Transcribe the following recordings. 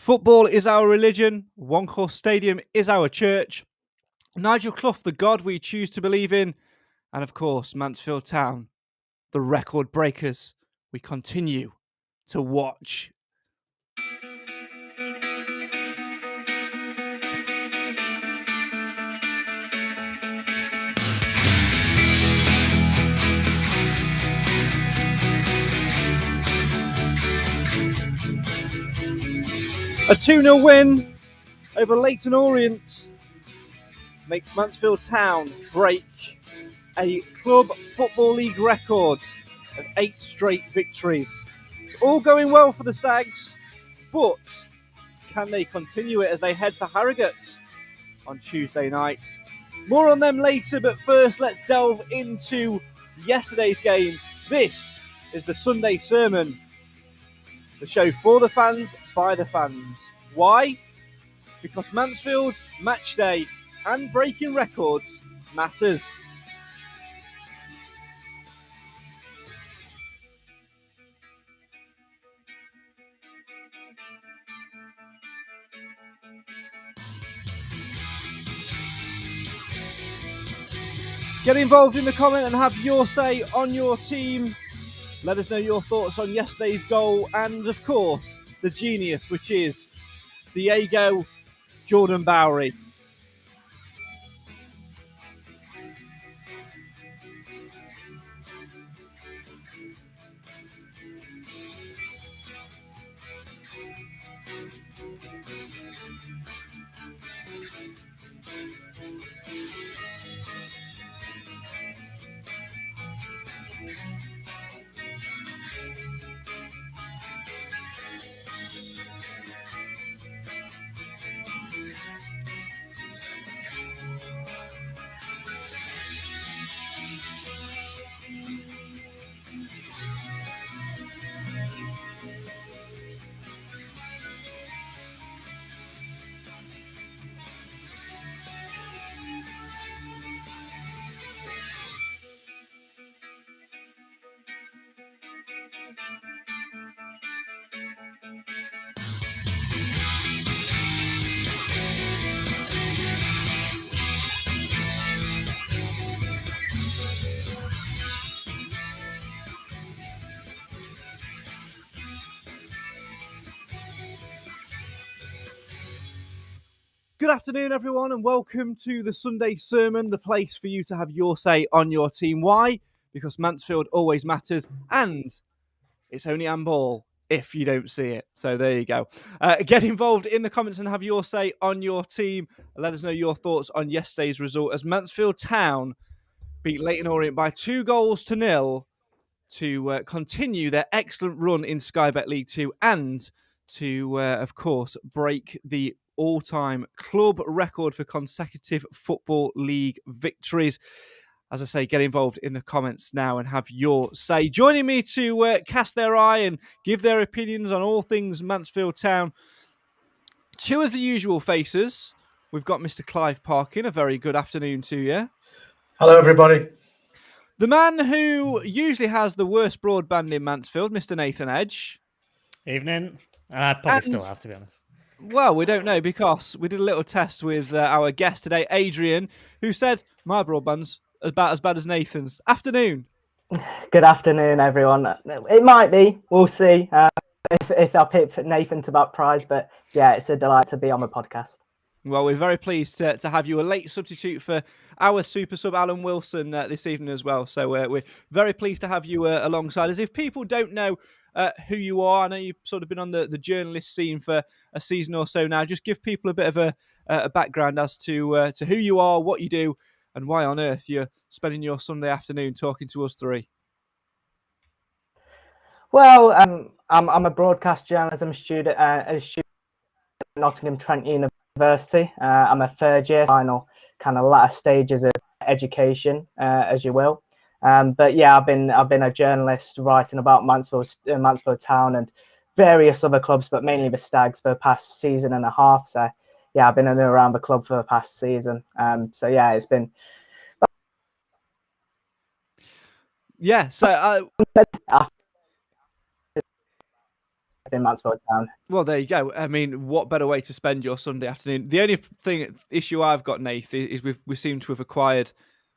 Football is our religion. One Course Stadium is our church. Nigel Clough, the God we choose to believe in. And of course, Mansfield Town, the record breakers we continue to watch. A 2-0 win over Leyton Orient makes Mansfield Town break a Club Football League record of 8 straight victories. It's all going well for the Stags, but can they continue it as they head for Harrogate on Tuesday night? More on them later, but first let's delve into yesterday's game. This is the Sunday Sermon, the show for the fans, by the fans. Why? Because Mansfield, match day, and breaking records matters. Get involved in the comment and have your say on your team. Let us know your thoughts on yesterday's goal and, of course, the genius, which is Diego Jordan Bowery. Good afternoon, everyone, and welcome to the Sunday Sermon, the place for you to have your say on your team. Why? Because Mansfield always matters, and it's only handball if you don't see it. So there you go. Get involved in the comments and have your say on your team. Let us know your thoughts on yesterday's result as Mansfield Town beat Leyton Orient by 2-0 to continue their excellent run in Sky Bet League 2 and to, of course, break the all-time club record for consecutive Football League victories. As I say, get involved in the comments now and have your say. Joining me to cast their eye and give their opinions on all things Mansfield Town, two of the usual faces. We've got Mr. Clive Parkin. A very good afternoon to you. Hello, everybody. The man who usually has the worst broadband in Mansfield, Mr. Nathan Edge. Evening. I'd probably still have, to be honest. Well, we don't know because we did a little test with our guest today, Adrian, who said my broadband's about as bad as Nathan's. Afternoon. Good afternoon, everyone. It might be. We'll see if I pick Nathan to back prize. But yeah, it's a delight to be on the podcast. Well, we're very pleased to have you, a late substitute for our super sub, Alan Wilson, this evening as well. So we're very pleased to have you alongside us. If people don't know who you are, I know you've sort of been on the journalist scene for a season or so now. Just give people a bit of a background as to who you are, what you do, and why on earth you're spending your Sunday afternoon talking to us three. Well, I'm a broadcast journalism student at Nottingham Trent University. I'm a third year, final kind of latter stages of education, as you will. But yeah, I've been a journalist writing about Mansfield Town and various other clubs, but mainly the Stags for the past season and a half. So yeah, I've been in and around the club for the past season. So yeah, it's been. Yeah, so in Mansfield Town. Well, there you go. I mean, what better way to spend your Sunday afternoon? The only issue I've got, Nath, is we seem to have acquired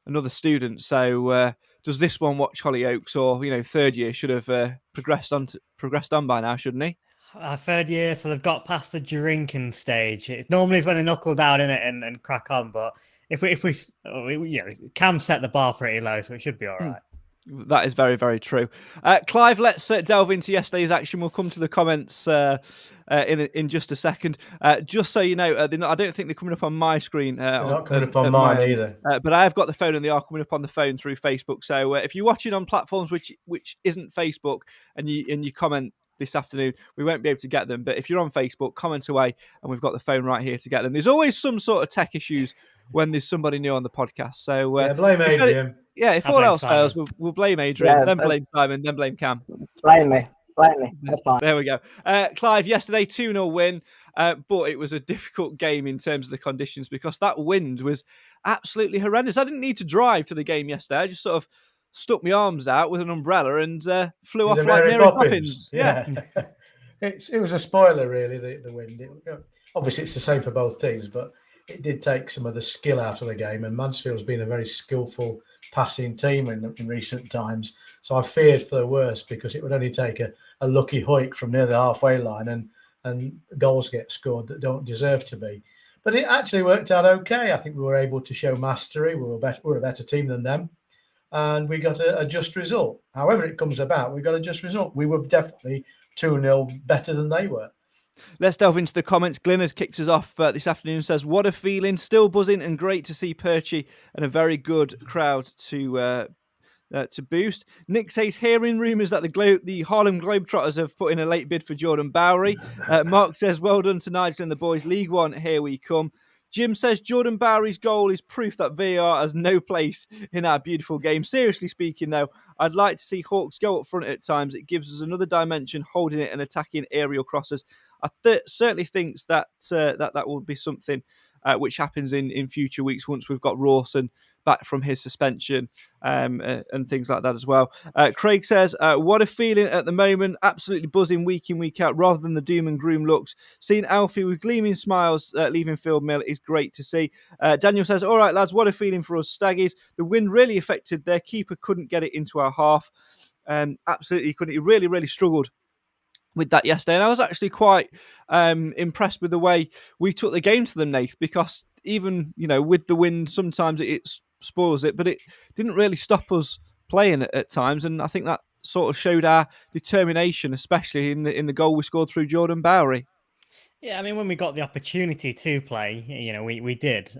another student. So does this one watch Hollyoaks, or third year should have progressed on by now, shouldn't he? Our third year, so they've got past the drinking stage. It normally is when they knuckle down in it and crack on. But if we Cam set the bar pretty low, so it should be all right. That is very, very true. Clive, let's delve into yesterday's action. We'll come to the comments in just a second. Just so you know, I don't think they're coming up on my screen. They're not coming up on mine either. But I have got the phone, and they are coming up on the phone through Facebook. So if you're watching on platforms which isn't Facebook, and you comment this afternoon, we won't be able to get them. But if you're on Facebook, comment away, and we've got the phone right here to get them. There's always some sort of tech issues when there's somebody new on the podcast. So blame Adrian. If all else fails, we'll blame Adrian, then blame Simon, then blame Cam. Blame me. That's fine. There we go. Clive, yesterday 2-0 win, but it was a difficult game in terms of the conditions because that wind was absolutely horrendous. I didn't need to drive to the game yesterday. I just sort of stuck my arms out with an umbrella and flew off like Mary Poppins. Yeah. It was a spoiler, really, the wind. Obviously, it's the same for both teams, but it did take some of the skill out of the game, and Mansfield's been a very skillful passing team in recent times. So I feared for the worst because it would only take a lucky hoik from near the halfway line and goals get scored that don't deserve to be. But it actually worked out okay. I think we were able to show mastery. We're a better team than them, and we got a just result. However it comes about, we got a just result. We were definitely 2-0 better than they were. Let's delve into the comments. Glyn has kicked us off this afternoon and says, what a feeling, still buzzing and great to see Perchy and a very good crowd to boost. Nick says, hearing rumours that the Harlem Globetrotters have put in a late bid for Jordan Bowery. Mark says, well done to Nigel and the boys. League One, here we come. Jim says, Jordan Bowery's goal is proof that VAR has no place in our beautiful game. Seriously speaking, though, I'd like to see Hawks go up front at times. It gives us another dimension, holding it and attacking aerial crosses. I certainly think that will be something which happens in future weeks once we've got Rawson back from his suspension and things like that as well. Craig says, what a feeling at the moment. Absolutely buzzing week in, week out, rather than the doom and gloom looks. Seeing Alfie with gleaming smiles leaving Field Mill is great to see. Daniel says, all right, lads, what a feeling for us Staggies. The wind really affected their keeper, couldn't get it into our half. Absolutely couldn't. He really, really struggled with that yesterday. And I was actually quite impressed with the way we took the game to them, Nath, because even, with the wind, sometimes it spoils it, but it didn't really stop us playing at times. And I think that sort of showed our determination, especially in the goal we scored through Jordan Bowery. Yeah, I mean, when we got the opportunity to play, we did,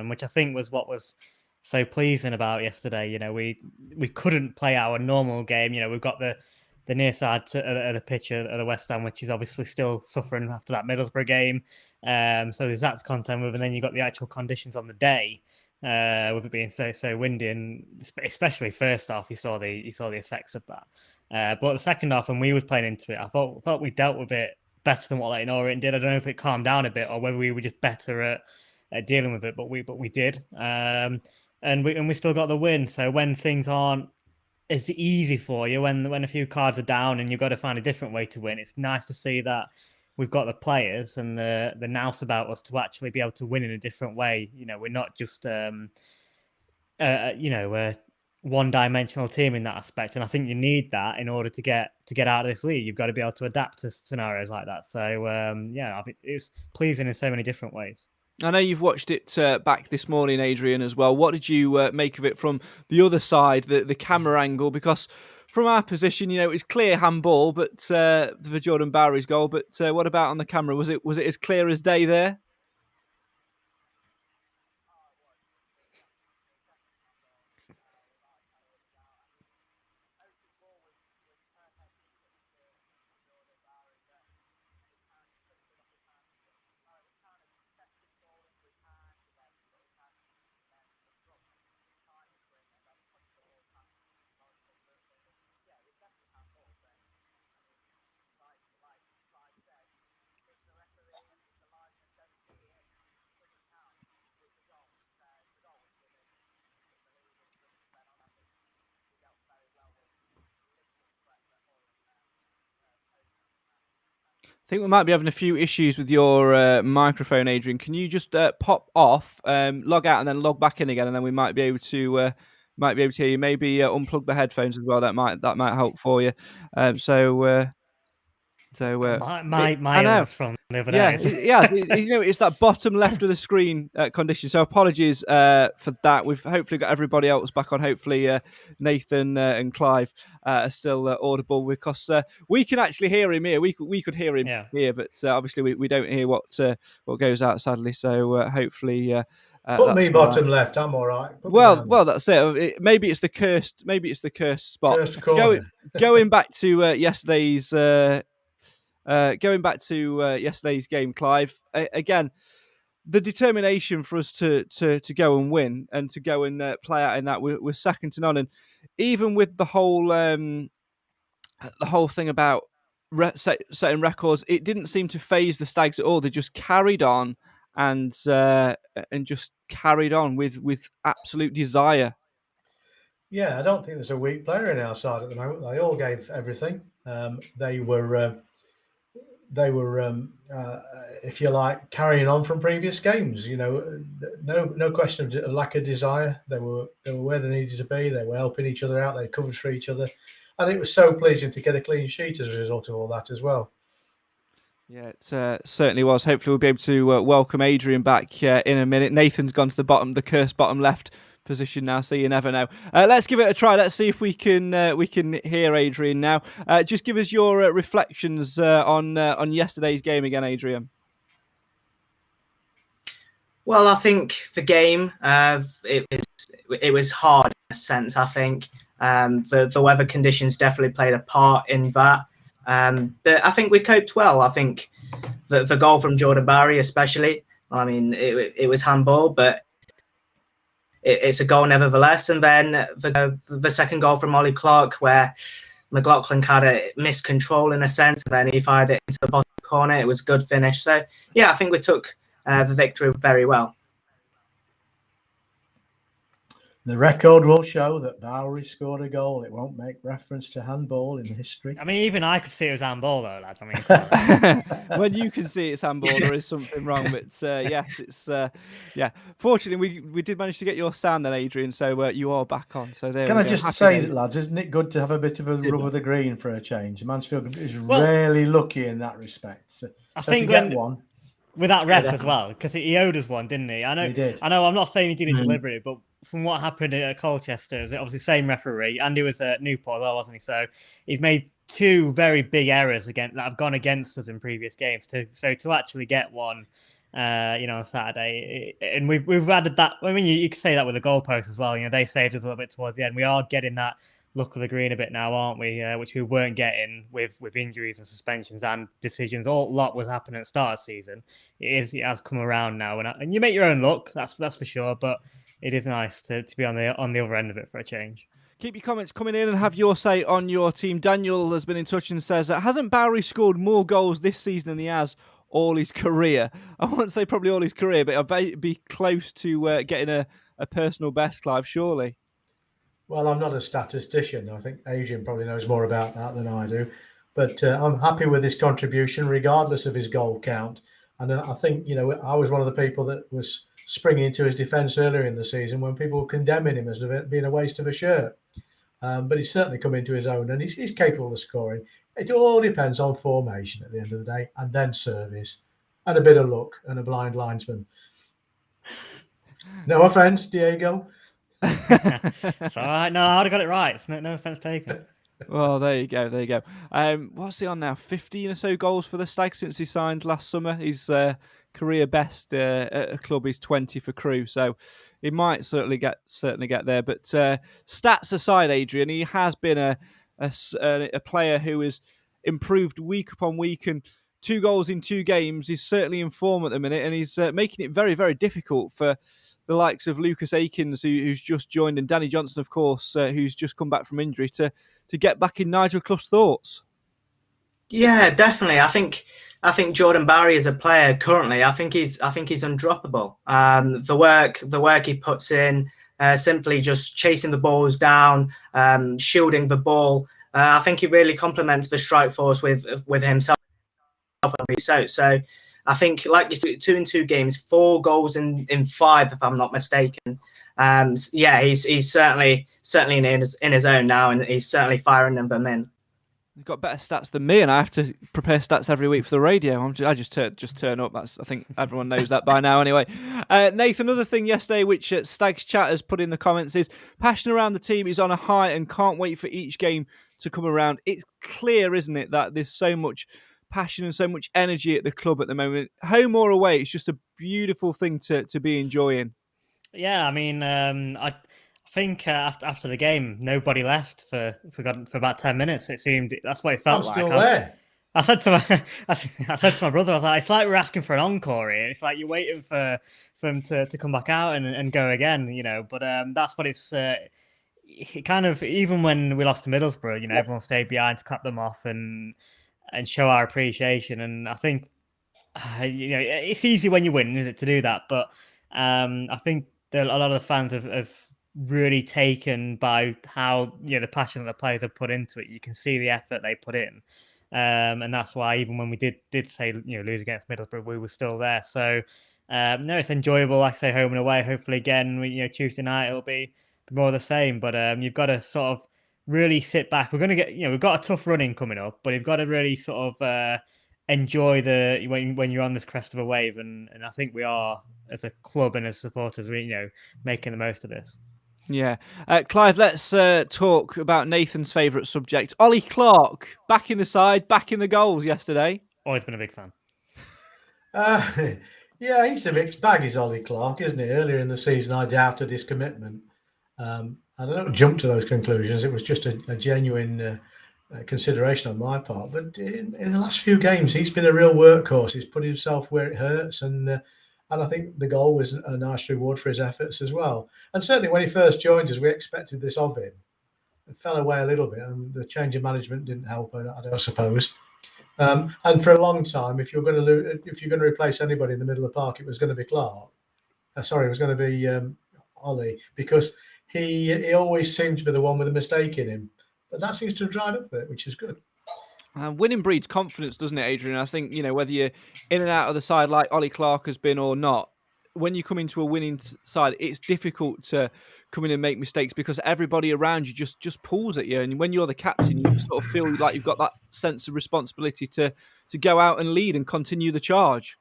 which I think was what was so pleasing about yesterday. We couldn't play our normal game. We've got the near side of the pitch at the West Ham, which is obviously still suffering after that Middlesbrough game. So there's that to contend with, and then you've got the actual conditions on the day, with it being so windy, and especially first half, you saw the effects of that. But the second half, when we was playing into it, I thought we dealt with it better than what Leyton Orient did. I don't know if it calmed down a bit or whether we were just better at dealing with it, but we did, and we still got the win. So when things aren't as easy for you, when a few cards are down and you've got to find a different way to win, it's nice to see that we've got the players and the nous about us to actually be able to win in a different way. We're not just a one-dimensional team in that aspect, and I think you need that in order to get out of this league. You've got to be able to adapt to scenarios like that. So I think it's pleasing in so many different ways. I know you've watched it back this morning, Adrian, as well. What did you make of it from the other side, the camera angle? Because from our position, it's clear handball, but for Jordan Bowery's goal. But what about on the camera? Was it as clear as day there? I think we might be having a few issues with your microphone, Adrian. Can you just pop off, log out, and then log back in again, and then we might be able to hear you. Maybe unplug the headphones as well. That might help for you. My I know. illness from the other Yeah, day. it's that bottom left of the screen condition. So apologies for that. We've hopefully got everybody else back on. Hopefully Nathan and Clive are still audible, because we can actually hear him here. We could hear him here, but obviously we don't hear what goes out, sadly. So hopefully. Put me bottom left. I'm all right. Well, that's it. Maybe it's the cursed spot. Cursed corner. Going back to yesterday's. Going back to yesterday's game, Clive, again, the determination for us to go and win and to go and play out in that was second to none. And even with the whole thing about setting records, it didn't seem to faze the Stags at all. They just carried on and just carried on with absolute desire. Yeah, I don't think there's a weak player in our side at the moment. They all gave everything. They were, if you like, carrying on from previous games. No question of lack of desire. They were where they needed to be. They were helping each other out. They covered for each other, and it was so pleasing to get a clean sheet as a result of all that as well. Yeah, it certainly was. Hopefully, we'll be able to welcome Adrian back in a minute. Nathan's gone to the cursed bottom left position now, so you never know. Let's give it a try. Let's see if we can hear Adrian now. Just give us your reflections on yesterday's game again, Adrian. Well, I think the game it was hard in a sense. I think the weather conditions definitely played a part in that. But I think we coped well. I think the goal from Jordan Bowery, especially. I mean, it was handball, but it's a goal nevertheless. And then the second goal from Ollie Clarke, where McLaughlin had a missed control in a sense, and then he fired it into the bottom corner. It was a good finish. So, yeah, I think we took the victory very well. The record will show that Bowery scored a goal. It won't make reference to handball in history. I mean, even I could see it was handball, though, lads. I mean, when you can see it's handball, there is something wrong. But yes, it's Fortunately, we did manage to get your sound then, Adrian. So you are back on. So there. Can I just say that, lads? Isn't it good to have a bit of a rub of the green for a change? Mansfield is really lucky in that respect. So I think with that ref as well, because he owed us one, didn't he? I know. He did. I know. I'm not saying he did it deliberately, but from what happened at Colchester, it was obviously the same referee, and he was at Newport as well, wasn't he? So he's made two very big errors that have gone against us in previous games. So to actually get one, on Saturday, and we've added that. I mean, you could say that with the goalpost as well. They saved us a little bit towards the end. We are getting that look of the green a bit now, aren't we? Which we weren't getting with injuries and suspensions and decisions. All lot was happening at the start of the season. It has come around now, and you make your own luck. That's for sure. But it is nice to be on the other end of it for a change. Keep your comments coming in and have your say on your team. Daniel has been in touch and says, hasn't Bowery scored more goals this season than he has all his career? I won't say probably all his career, but I'll be close to getting a personal best, Clive, surely. Well, I'm not a statistician. I think Adrian probably knows more about that than I do. But I'm happy with his contribution, regardless of his goal count. And I think, I was one of the people that was springing into his defence earlier in the season when people were condemning him as being a waste of a shirt. But he's certainly come into his own, and he's capable of scoring. It all depends on formation at the end of the day, and then service, and a bit of luck, and a blind linesman. No offence, Diego. It's all right. No, I'd have got it right. It's no offence taken. Well, there you go. What's he on now? 15 or so goals for the Stag since he signed last summer. His career best at a club is 20 for Crewe, so he might certainly get there. But stats aside, Adrian, he has been a player who has improved week upon week, and 2 goals in 2 games. He's certainly in form at the minute, and he's making it very, very difficult for the likes of Lucas Akins, who's just joined, and Danny Johnson, of course, who's just come back from injury, to get back in Nigel Clough's thoughts. Yeah, definitely. I think Jordan Bowery as a player currently, I think he's undroppable. The work he puts in, simply just chasing the balls down, shielding the ball. I think he really complements the strike force with himself So I think, like you said, 2 in 2 games, 4 goals in 5, if I'm not mistaken. He's certainly in his own now, and he's certainly firing them in. You've got better stats than me, and I have to prepare stats every week for the radio. I just turn up. I think everyone knows that by now anyway. Nathan, another thing yesterday which Stags Chat has put in the comments is passion around the team is on a high and can't wait for each game to come around. It's clear, isn't it, that there's so much passion and so much energy at the club at the moment. Home or away, it's just a beautiful thing to be enjoying. Yeah, I mean, I think after the game, nobody left for about 10 minutes. It seemed that's what it felt like. Still there. I said to my brother, I was like, it's like we're asking for an encore here. It's like you're waiting for them to come back out and go again, But that's what it's. It kind of, even when we lost to Middlesbrough, everyone stayed behind to clap them off and show our appreciation. And I think, it's easy when you win, is it, to do that? But I think that a lot of the fans have really taken by how the passion that the players have put into it. You can see the effort they put in, and that's why even when we did say lose against Middlesbrough, we were still there. So no, it's enjoyable. Like I say, home and away. Hopefully, again, Tuesday night it'll be more of the same. But you've got to sort of really sit back. We're going to get we've got a tough running coming up, but you've got to really sort of enjoy when you're on this crest of a wave, and I think we are, as a club and as supporters, making the most of this. Yeah. Clive, let's talk about Nathan's favourite subject. Ollie Clarke, back in the side, back in the goals yesterday. Always been a big fan. Yeah, he's a mixed bag, is Ollie Clarke, isn't he? Earlier in the season, I doubted his commitment. I don't jump to those conclusions. It was just a genuine consideration on my part. But in the last few games, he's been a real workhorse. He's put himself where it hurts, and I think the goal was a nice reward for his efforts as well. And certainly when he first joined us, we expected this of him. It fell away a little bit, and the change of management didn't help, I don't suppose. And for a long time, if you're going to replace anybody in the middle of the park, it was going to be Clarke. It was going to be Ollie, because he always seemed to be the one with a mistake in him. But that seems to have dried up a bit, which is good. Winning breeds confidence, doesn't it, Adrian? I think, whether you're in and out of the side like Ollie Clarke has been or not, when you come into a winning side, it's difficult to come in and make mistakes because everybody around you just pulls at you. And when you're the captain, you sort of feel like you've got that sense of responsibility to go out and lead and continue the charge.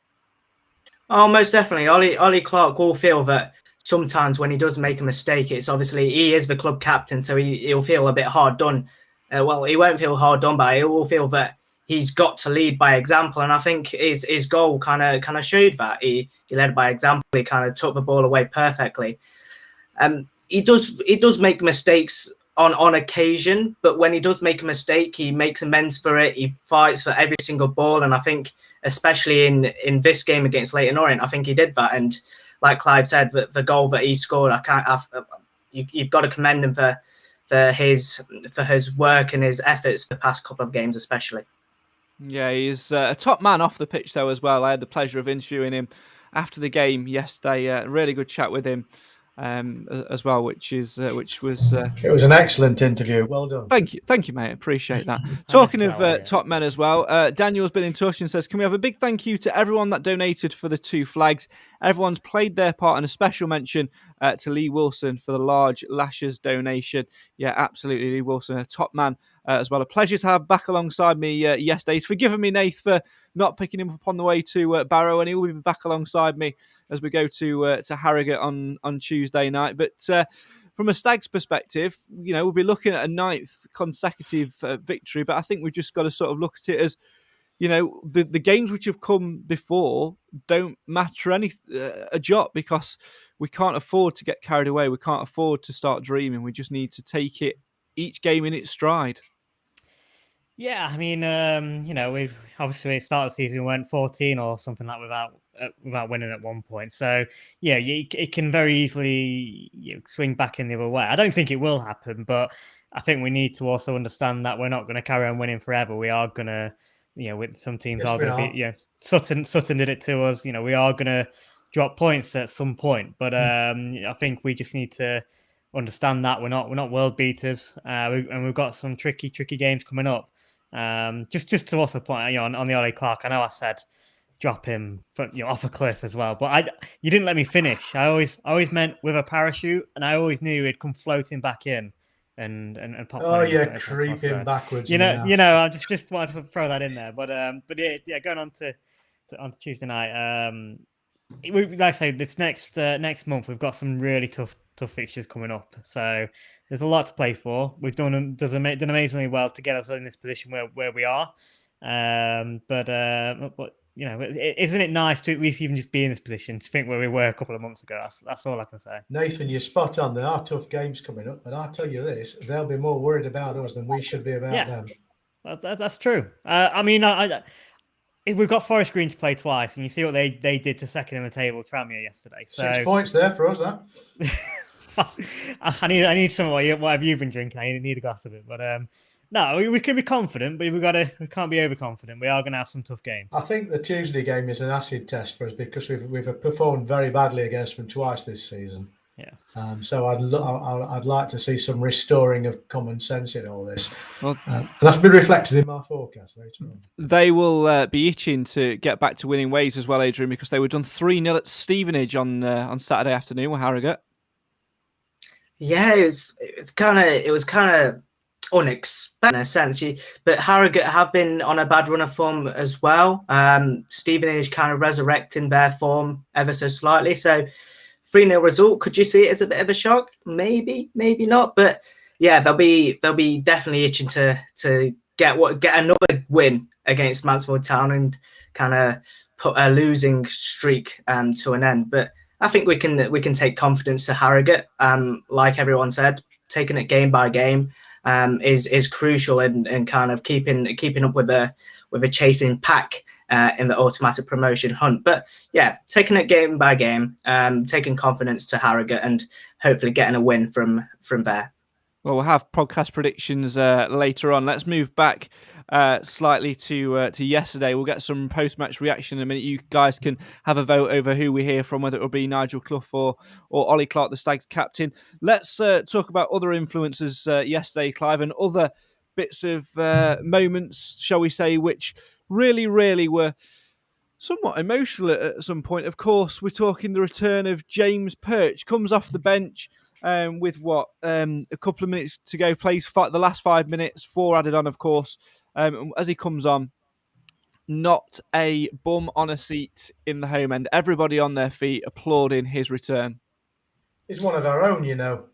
Oh, most definitely. Ollie Clarke will feel that sometimes when he does make a mistake, it's obviously he is the club captain, so he'll feel a bit hard done. Well, he won't feel hard done by. He will feel that he's got to lead by example, and I think his goal kind of showed that he led by example. He kind of took the ball away perfectly. He does make mistakes on occasion, but when he does make a mistake, he makes amends for it. He fights for every single ball, and I think especially in this game against Leyton Orient, I think he did that. And like Clive said, the goal that he scored, you've got to commend him for his work and his efforts the past couple of games, especially. Yeah, he's a top man off the pitch though as well. I had the pleasure of interviewing him after the game yesterday. Really good chat with him as well, which was it was an excellent interview. Well done. Thank you, mate. Appreciate that. Talking of top men as well, Daniel's been in touch and says, can we have a big thank you to everyone that donated for the 2 flags? Everyone's played their part, and a special mention to Lee Wilson for the large Lashes donation. Yeah, absolutely, Lee Wilson, a top man as well. A pleasure to have back alongside me yesterday. He's forgiven me, Nath, for not picking him up on the way to Barrow, and he will be back alongside me as we go to Harrogate on Tuesday night. But from a Stags perspective, we'll be looking at a 9th consecutive victory, but I think we've just got to sort of look at it as, the games which have come before don't matter a jot, because we can't afford to get carried away. We can't afford to start dreaming. We just need to take it each game in its stride. Yeah, I mean, we've obviously started the season, we went 14 or something like without winning at one point. So yeah, it can very easily swing back in the other way. I don't think it will happen, but I think we need to also understand that we're not going to carry on winning forever. We are going to, with some teams are going to be, Sutton did it to us. We are going to drop points at some point, but I think we just need to understand that we're not world beaters, and we've got some tricky games coming up. Just to also point, on the Ollie Clarke, I know I said drop him off a cliff as well, but you didn't let me finish. I always meant with a parachute, and I always knew he'd come floating back in and pop. Oh yeah, creeping backwards. I just wanted to throw that in there. But going on to Tuesday night. Like I say, this next month we've got some really tough fixtures coming up. So there's a lot to play for. We've done amazingly well to get us in this position where we are. But isn't it nice to at least even just be in this position, to think where we were a couple of months ago? That's all I can say. Nathan, you're spot on. There are tough games coming up, but I'll tell you this: they'll be more worried about us than we should be about them. That's true. We've got Forest Green to play twice, and you see what they did to second in the table, Tranmere, yesterday. So 6 points there for us, that. I need some. What have you been drinking? I need a glass of it. But no, we could be confident, but we can't be overconfident. We are going to have some tough games. I think the Tuesday game is an acid test for us because we've performed very badly against them twice this season. Yeah. So I'd like to see some restoring of common sense in all this. Well, and that's been reflected in my forecast later on. They will be itching to get back to winning ways as well, Adrian, because they were done 3-0 at Stevenage on Saturday afternoon with Harrogate. Yeah, it was kind of unexpected in a sense. But Harrogate have been on a bad run of form as well. Stevenage kind of resurrecting their form ever so slightly. So 3-0 result. Could you see it as a bit of a shock? Maybe not. But yeah, they'll be definitely itching to get another win against Mansfield Town and kind of put a losing streak to an end. But I think we can take confidence to Harrogate. Like everyone said, taking it game by game is crucial in kind of keeping up with a chasing pack in the automatic promotion hunt. But yeah, taking it game by game, taking confidence to Harrogate, and hopefully getting a win from there. Well, we'll have podcast predictions later on. Let's move back slightly to yesterday. We'll get some post-match reaction in a minute. You guys can have a vote over who we hear from, whether it will be Nigel Clough or Ollie Clarke, the Stags captain. Let's talk about other influences yesterday, Clive, and other bits of moments, shall we say, which really were somewhat emotional at some point. Of course, we're talking the return of James Perch. Comes off the bench with a couple of minutes to go, plays the last 5 minutes, 4 added on, of course. As he comes on, not a bum on a seat in the home end. Everybody on their feet applauding his return. He's one of our own, you know.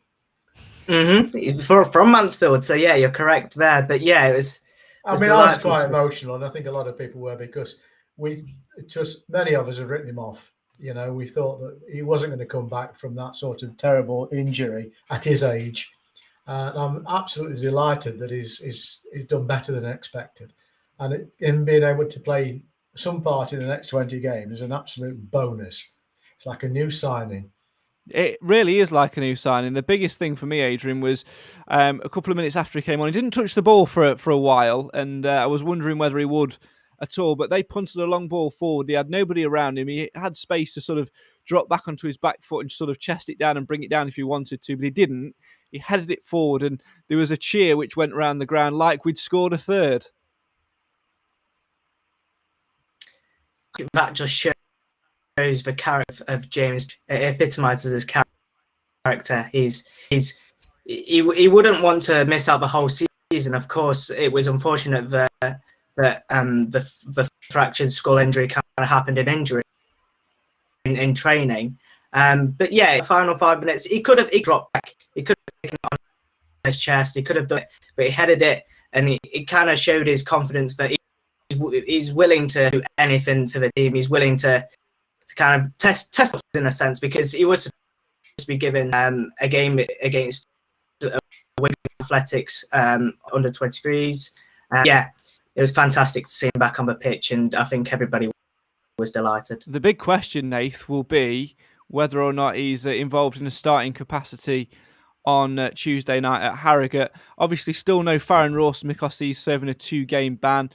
Mm-hmm. From Mansfield, so yeah, you're correct there. But yeah, it was. I was quite emotional, and I think a lot of people were, because many of us have written him off. You know, we thought that he wasn't going to come back from that sort of terrible injury at his age. I'm absolutely delighted that he's done better than expected. And him being able to play some part in the next 20 games is an absolute bonus. It's like a new signing. It really is like a new signing. The biggest thing for me, Adrian, was a couple of minutes after he came on. He didn't touch the ball for a while, and I was wondering whether he would at all, but they punted a long ball forward. He had nobody around him. He had space to sort of drop back onto his back foot and sort of chest it down and bring it down if he wanted to, but he didn't. He headed it forward, and there was a cheer which went around the ground like we'd scored a third. That just shows the character of James. It epitomises his character. He wouldn't want to miss out the whole season. Of course, it was unfortunate that the fractured skull injury kind of happened in training. But yeah, the final 5 minutes, he dropped back. He could have taken it on his chest. He could have done it, but he headed it, and he kind of showed his confidence that he's willing to do anything for the team. He's willing to kind of test in a sense, because he was supposed to be given a game against Wigan Athletics under 23s. Yeah, it was fantastic to see him back on the pitch, and I think everybody was delighted. The big question, Nath, will be whether or not he's involved in a starting capacity on Tuesday night at Harrogate. Obviously, still no Farron Rawson because he's serving a 2-game ban.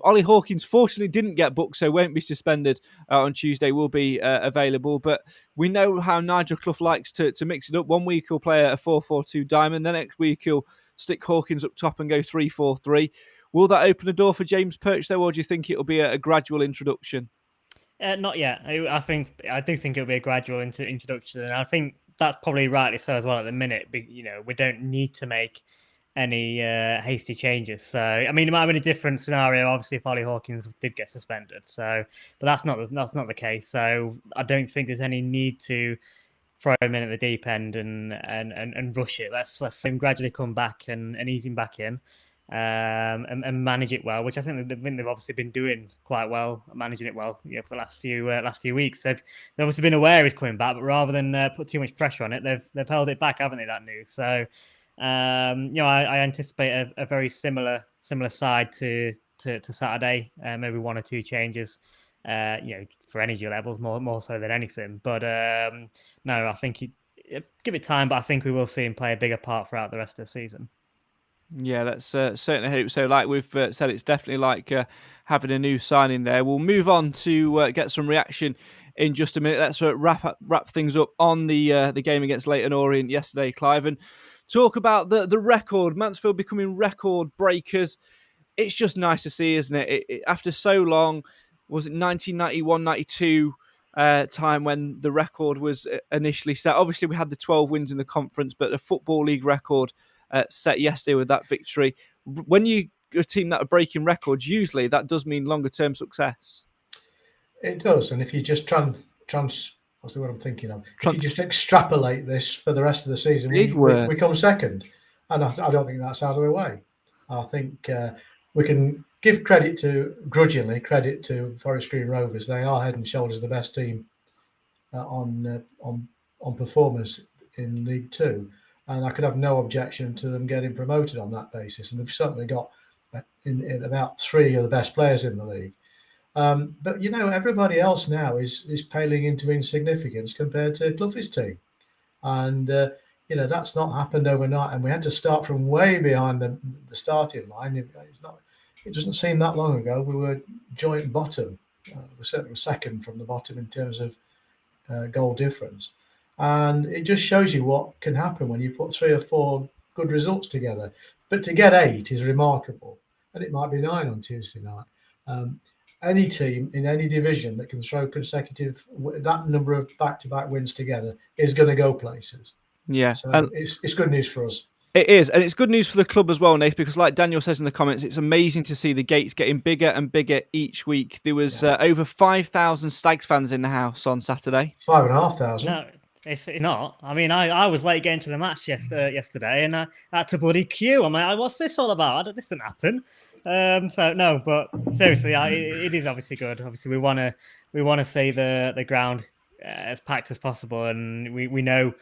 Ollie Hawkins fortunately didn't get booked, so won't be suspended on Tuesday, will be available. But we know how Nigel Clough likes to mix it up. 1 week he'll play a 4-4-2 diamond, the next week he'll stick Hawkins up top and go 3-4-3. Will that open a door for James Perch, though, or do you think it'll be a gradual introduction? Not yet. I do think it'll be a gradual introduction, and I think that's probably rightly so as well at the minute. We don't need to make any hasty changes. So, I mean, it might have been a different scenario, obviously, if Ollie Hawkins did get suspended. So, but that's not the case. So, I don't think there's any need to throw him in at the deep end and rush it. Let's let him gradually come back and ease him back in. And manage it well, which I think they've obviously been doing quite well, managing it well, for the last few weeks. They've obviously been aware he's coming back, but rather than put too much pressure on it, they've held it back, haven't they? That news. So, I anticipate a very similar side to Saturday. Maybe one or two changes, for energy levels more so than anything. But no, I think give it time, but I think we will see him play a bigger part throughout the rest of the season. Yeah, let's certainly hope so. Like we've said, it's definitely like having a new signing there. We'll move on to get some reaction in just a minute. Let's wrap things up on the game against Leyton Orient yesterday, Clive, and talk about the record. Mansfield becoming record breakers. It's just nice to see, isn't it? After so long, was it 1991, 92 time when the record was initially set? Obviously, we had the 12 wins in the conference, but the Football League record set yesterday with that victory. When you're a team that are breaking records, usually that does mean longer term success. It does, and if you just what's the word I'm thinking of? If you just extrapolate this for the rest of the season, we come second, and I don't think that's out of the way. I think we can give grudgingly credit to Forest Green Rovers. They are head and shoulders the best team on performance in League Two. And I could have no objection to them getting promoted on that basis. And they've certainly got in about three of the best players in the league. But, everybody else now is paling into insignificance compared to Clough's team. And, that's not happened overnight. And we had to start from way behind the starting line. It doesn't seem that long ago. We were joint bottom. We certainly were second from the bottom in terms of goal difference. And it just shows you what can happen when you put 3 or 4 good results together. But to get 8 is remarkable. And it might be 9 on Tuesday night. Any team in any division that can throw that number of back-to-back wins together is going to go places. Yeah. So it's good news for us. It is, and it's good news for the club as well, Nath, because like Daniel says in the comments, it's amazing to see the gates getting bigger and bigger each week. There was over 5,000 Stags fans in the house on Saturday. 5,500. No. It's not. I mean, I was late getting to the match yesterday, and I had to bloody queue. I'm like, what's this all about? This didn't happen. So no, but seriously, it is obviously good. Obviously, we want to see the ground as packed as possible, and we know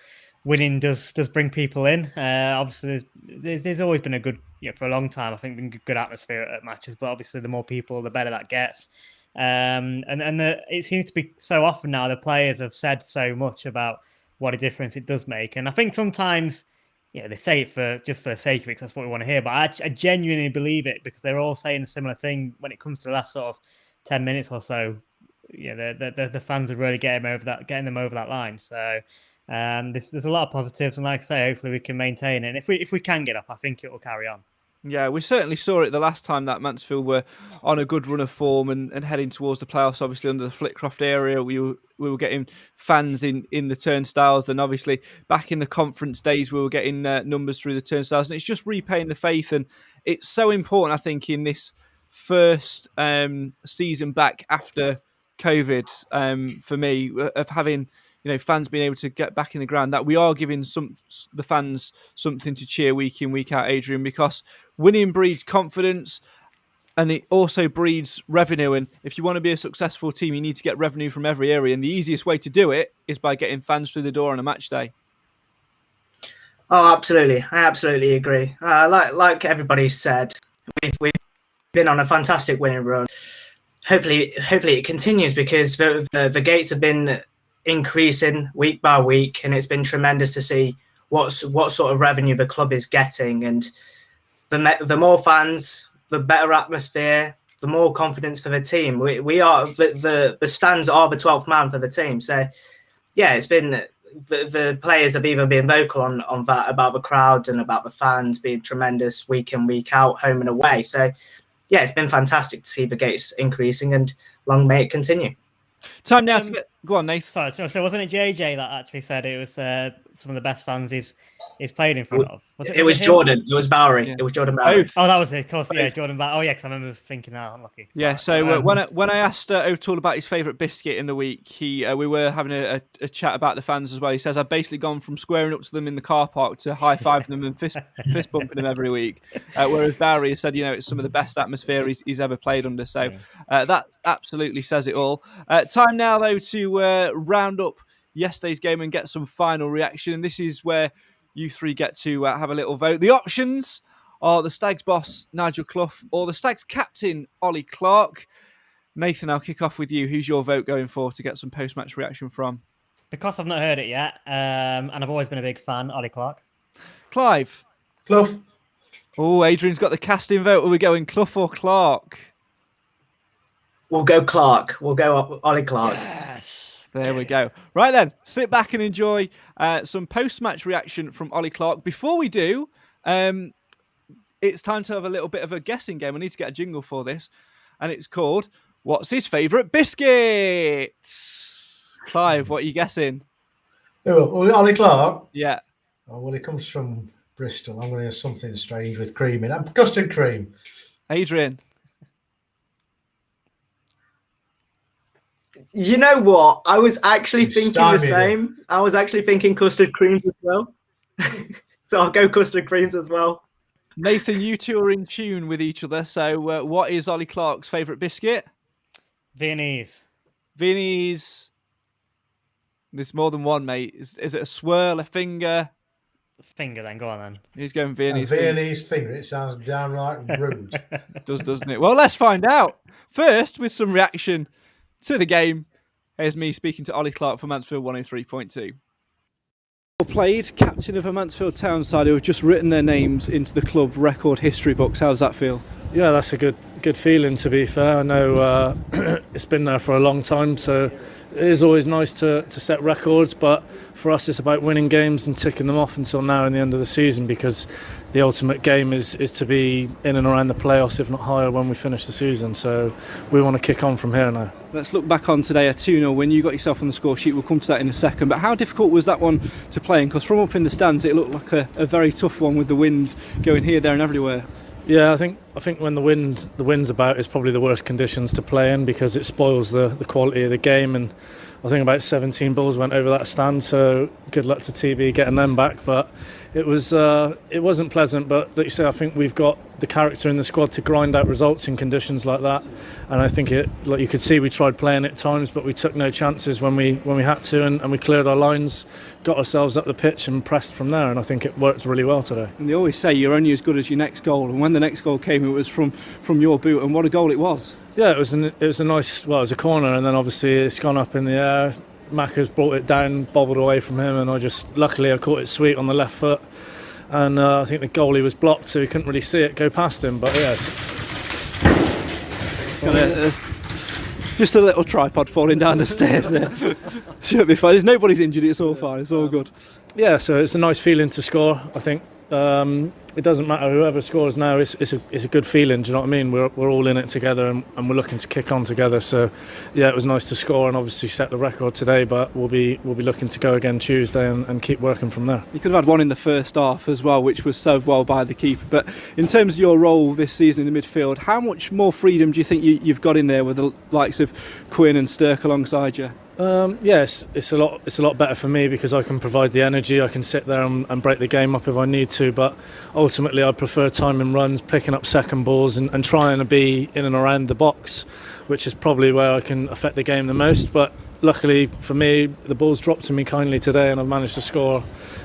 winning does bring people in. Obviously, there's always been a good, for a long time, I think, been good atmosphere at matches. But obviously, the more people, the better that gets. It seems to be so often now the players have said so much about what a difference it does make, and I think sometimes they say it for the sake of it, 'cause that's what we want to hear, but I genuinely believe it, because they're all saying a similar thing when it comes to the last sort of 10 minutes or so. The fans are really getting them over that line. So there's a lot of positives, and like I say, hopefully we can maintain it, and if we can get up, I think it will carry on. Yeah, we certainly saw it the last time that Mansfield were on a good run of form and heading towards the playoffs. Obviously, under the Flitcroft area, we were getting fans in the turnstiles, and obviously back in the conference days, we were getting numbers through the turnstiles, and it's just repaying the faith. And it's so important, I think, in this first season back after COVID, for me, of having fans being able to get back in the ground, that we are giving the fans something to cheer week in, week out, Adrian, because winning breeds confidence and it also breeds revenue. And if you want to be a successful team, you need to get revenue from every area. And the easiest way to do it is by getting fans through the door on a match day. Oh, absolutely. I absolutely agree. Like everybody said, we've been on a fantastic winning run. Hopefully it continues, because the gates have been increasing week by week, and it's been tremendous to see what sort of revenue the club is getting, and the more fans, the better atmosphere, the more confidence for the team. We are the stands are the 12th man for the team. So yeah, it's been the players have even been vocal on that, about the crowds and about the fans being tremendous week in, week out, home and away. So yeah, it's been fantastic to see the gates increasing, and long may it continue. Time now to get... Go on, Nathan. Sorry, so wasn't it JJ that actually said it was some of the best fans he's played in front of? It was Jordan. It was Bowery. Yeah. It was Jordan Bowery. Oh, that was it. Of course, yeah, Jordan Bowery. Oh, yeah, because I remember thinking, unlucky. Yeah, so when I asked O'Toole about his favourite biscuit in the week, we were having a chat about the fans as well. He says, I've basically gone from squaring up to them in the car park to high-fiving them and fist bumping them every week. Whereas Bowery has said, it's some of the best atmosphere he's ever played under. So that absolutely says it all. Time now, though, to round up yesterday's game and get some final reaction. And this is where you three get to have a little vote. The options are the Stags boss, Nigel Clough, or the Stags captain, Ollie Clarke. Nathan, I'll kick off with you. Who's your vote going for to get some post-match reaction from? Because I've not heard it yet, and I've always been a big fan, Ollie Clarke. Clive? Clough. Oh, Adrian's got the casting vote. Are we going Clough or Clarke? We'll go Clarke. We'll go Ollie Clarke. Yes. There we go. Right then, sit back and enjoy some post-match reaction from Ollie Clarke. Before we do, it's time to have a little bit of a guessing game. I need to get a jingle for this. And it's called, What's His Favourite Biscuit? Clive, what are you guessing? Oh, Ollie Clarke? Yeah. Oh, well, he comes from Bristol. I'm going to have something strange with cream in it. Custard cream. Adrian? You know what? I was actually thinking the same. I was actually thinking custard creams as well. So I'll go custard creams as well. Nathan, you two are in tune with each other. So what is Ollie Clarke's favourite biscuit? Viennese. Viennese. There's more than one, mate. Is it a swirl, a finger? Finger, then. Go on, then. He's going Viennese. Viennese finger. It sounds downright rude. It does, doesn't it? Well, let's find out. First, with some reaction to the game, here's me speaking to Ollie Clarke for Mansfield 103.2. Played, captain of a Mansfield Town side who have just written their names into the club record history books. How does that feel? Yeah, that's a good feeling, to be fair. I know it's been there for a long time, so it is always nice to set records, but for us it's about winning games and ticking them off until now in the end of the season, because the ultimate game is to be in and around the playoffs, if not higher, when we finish the season. So we want to kick on from here now. Let's look back on today, a 2-0 win. You got yourself on the score sheet. We'll come to that in a second. But how difficult was that one to play in? Because from up in the stands, it looked like a very tough one with the wind going here, there and everywhere. Yeah, I think when the wind's about, it's probably the worst conditions to play in, because it spoils the quality of the game. And I think about 17 balls went over that stand, so good luck to TB getting them back. But it wasn't pleasant. But like you say, I think we've got the character in the squad to grind out results in conditions like that. And I think like you could see, we tried playing at times, but we took no chances when we had to, and we cleared our lines, got ourselves up the pitch and pressed from there. And I think it worked really well today. And they always say you're only as good as your next goal. And when the next goal came, it was from your boot, and what a goal it was. Yeah, it was a nice. Well, it was a corner, and then obviously it's gone up in the air. Macca's brought it down, bobbled away from him, and luckily I caught it sweet on the left foot. And I think the goalie was blocked, so he couldn't really see it go past him. But yes, just a little tripod falling down the stairs there. Should be fine. Nobody's injured. It's all fine. It's all good. Yeah, so it's a nice feeling to score. I think it doesn't matter whoever scores now. It's a good feeling. Do you know what I mean? We're all in it together, and we're looking to kick on together. So yeah, it was nice to score and obviously set the record today. But we'll be looking to go again Tuesday and keep working from there. You could have had one in the first half as well, which was served well by the keeper. But in terms of your role this season in the midfield, how much more freedom do you think you've got in there with the likes of Quinn and Stirk alongside you? Yes, it's a lot better for me, because I can provide the energy. I can sit there and break the game up if I need to, but ultimately I prefer timing runs, picking up second balls and trying to be in and around the box, which is probably where I can affect the game the most. But luckily for me, the ball's dropped to me kindly today, and I've managed to score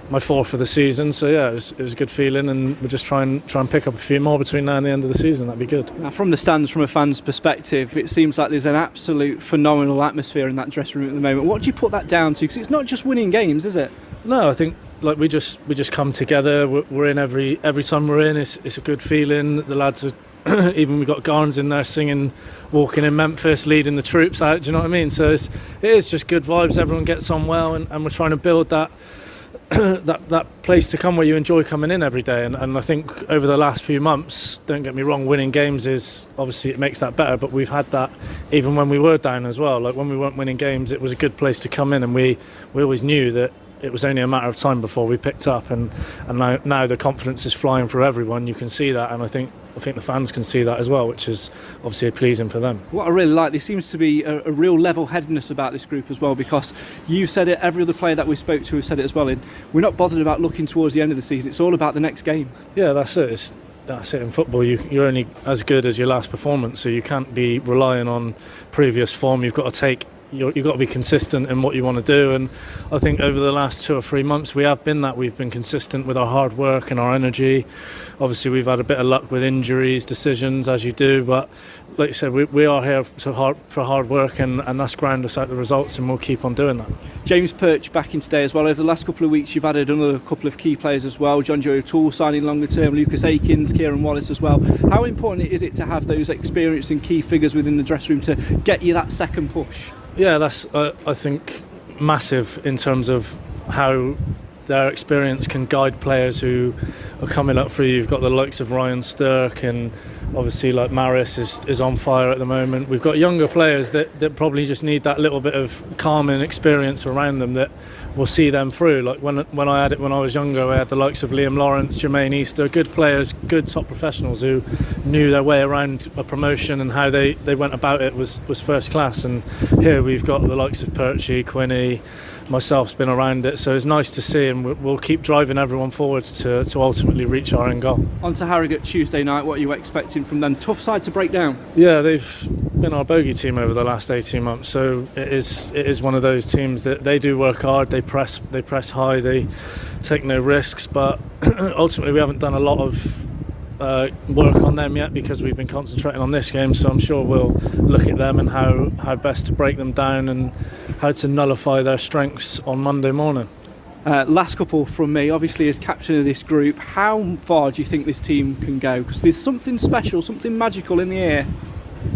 my fourth for the season. So yeah, it was a good feeling, and we'll just try and pick up a few more between now and the end of the season. That'd be good. Now, from the stands, from a fan's perspective, it seems like there's an absolute phenomenal atmosphere in that dressing room at the moment. What do you put that down to? Because it's not just winning games, is it? No, I think like we just come together. We're in every time we're in. It's a good feeling. The lads are. Even we got Garns in there singing "Walking in Memphis," leading the troops out. Do you know what I mean? So it is just good vibes. Everyone gets on well, and we're trying to build that that place to come where you enjoy coming in every day. And I think over the last few months, don't get me wrong, winning games is obviously, it makes that better, but we've had that even when we were down as well. Like when we weren't winning games, it was a good place to come in, and we always knew that it was only a matter of time before we picked up, and now the confidence is flying through everyone. You can see that, and I think the fans can see that as well, which is obviously pleasing for them. What I really like, there seems to be a real level-headedness about this group as well, because you said it, every other player that we spoke to has said it as well, we're not bothered about looking towards the end of the season, it's all about the next game. Yeah, that's it. That's it in football. You're only as good as your last performance, so you can't be relying on previous form. You've got to be consistent in what you want to do, and I think over the last 2 or 3 months we have been that. We've been consistent with our hard work and our energy. Obviously we've had a bit of luck with injuries, decisions, as you do, but like you said, we are here for hard work, and that's ground us out the results, and we'll keep on doing that. James Perch back in today as well. Over the last couple of weeks you've added another couple of key players as well. John Joe O'Toole signing longer term, Lucas Akins, Kieran Wallace as well. How important is it to have those experienced and key figures within the dressing room to get you that second push? Yeah, that's I think massive in terms of how their experience can guide players who are coming up through. You've got the likes of Ryan Stirk, and obviously like Maris is on fire at the moment. We've got younger players that probably just need that little bit of calm and experience around them that will see them through. Like when I had it when I was younger, I had the likes of Liam Lawrence, Jermaine Easter, good players, good top professionals who knew their way around a promotion, and how they went about it was first class. And here we've got the likes of Perchy, Quinney, myself's been around it, so it's nice to see, and we'll keep driving everyone forwards to ultimately reach our end goal. On to Harrogate Tuesday night, what are you expecting from them? Tough side to break down. Yeah, they've been our bogey team over the last 18 months, so it is one of those teams that they do work hard, they press high, they take no risks, but ultimately we haven't done a lot of work on them yet because we've been concentrating on this game, so I'm sure we'll look at them and how best to break them down and how to nullify their strengths on Monday morning. Last couple from me, obviously as captain of this group, how far do you think this team can go? Because there's something special, something magical in the air.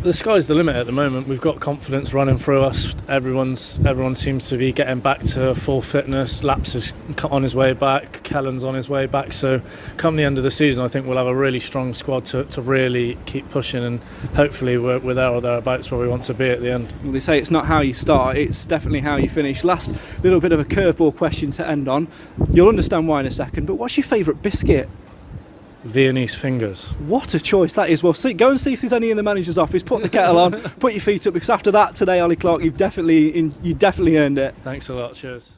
The sky's the limit at the moment. We've got confidence running through us. Everyone seems to be getting back to full fitness. Laps is on his way back. Kellen's on his way back. So come the end of the season, I think we'll have a really strong squad to really keep pushing, and hopefully we're there or thereabouts where we want to be at the end. Well, they say it's not how you start, it's definitely how you finish. Last little bit of a curveball question to end on. You'll understand why in a second, but what's your favourite biscuit? Viennese fingers. What a choice that is. Well, go and see if there's any in the manager's office. Put the kettle on, put your feet up, because after that today, Ollie Clarke, you definitely earned it. Thanks a lot. Cheers.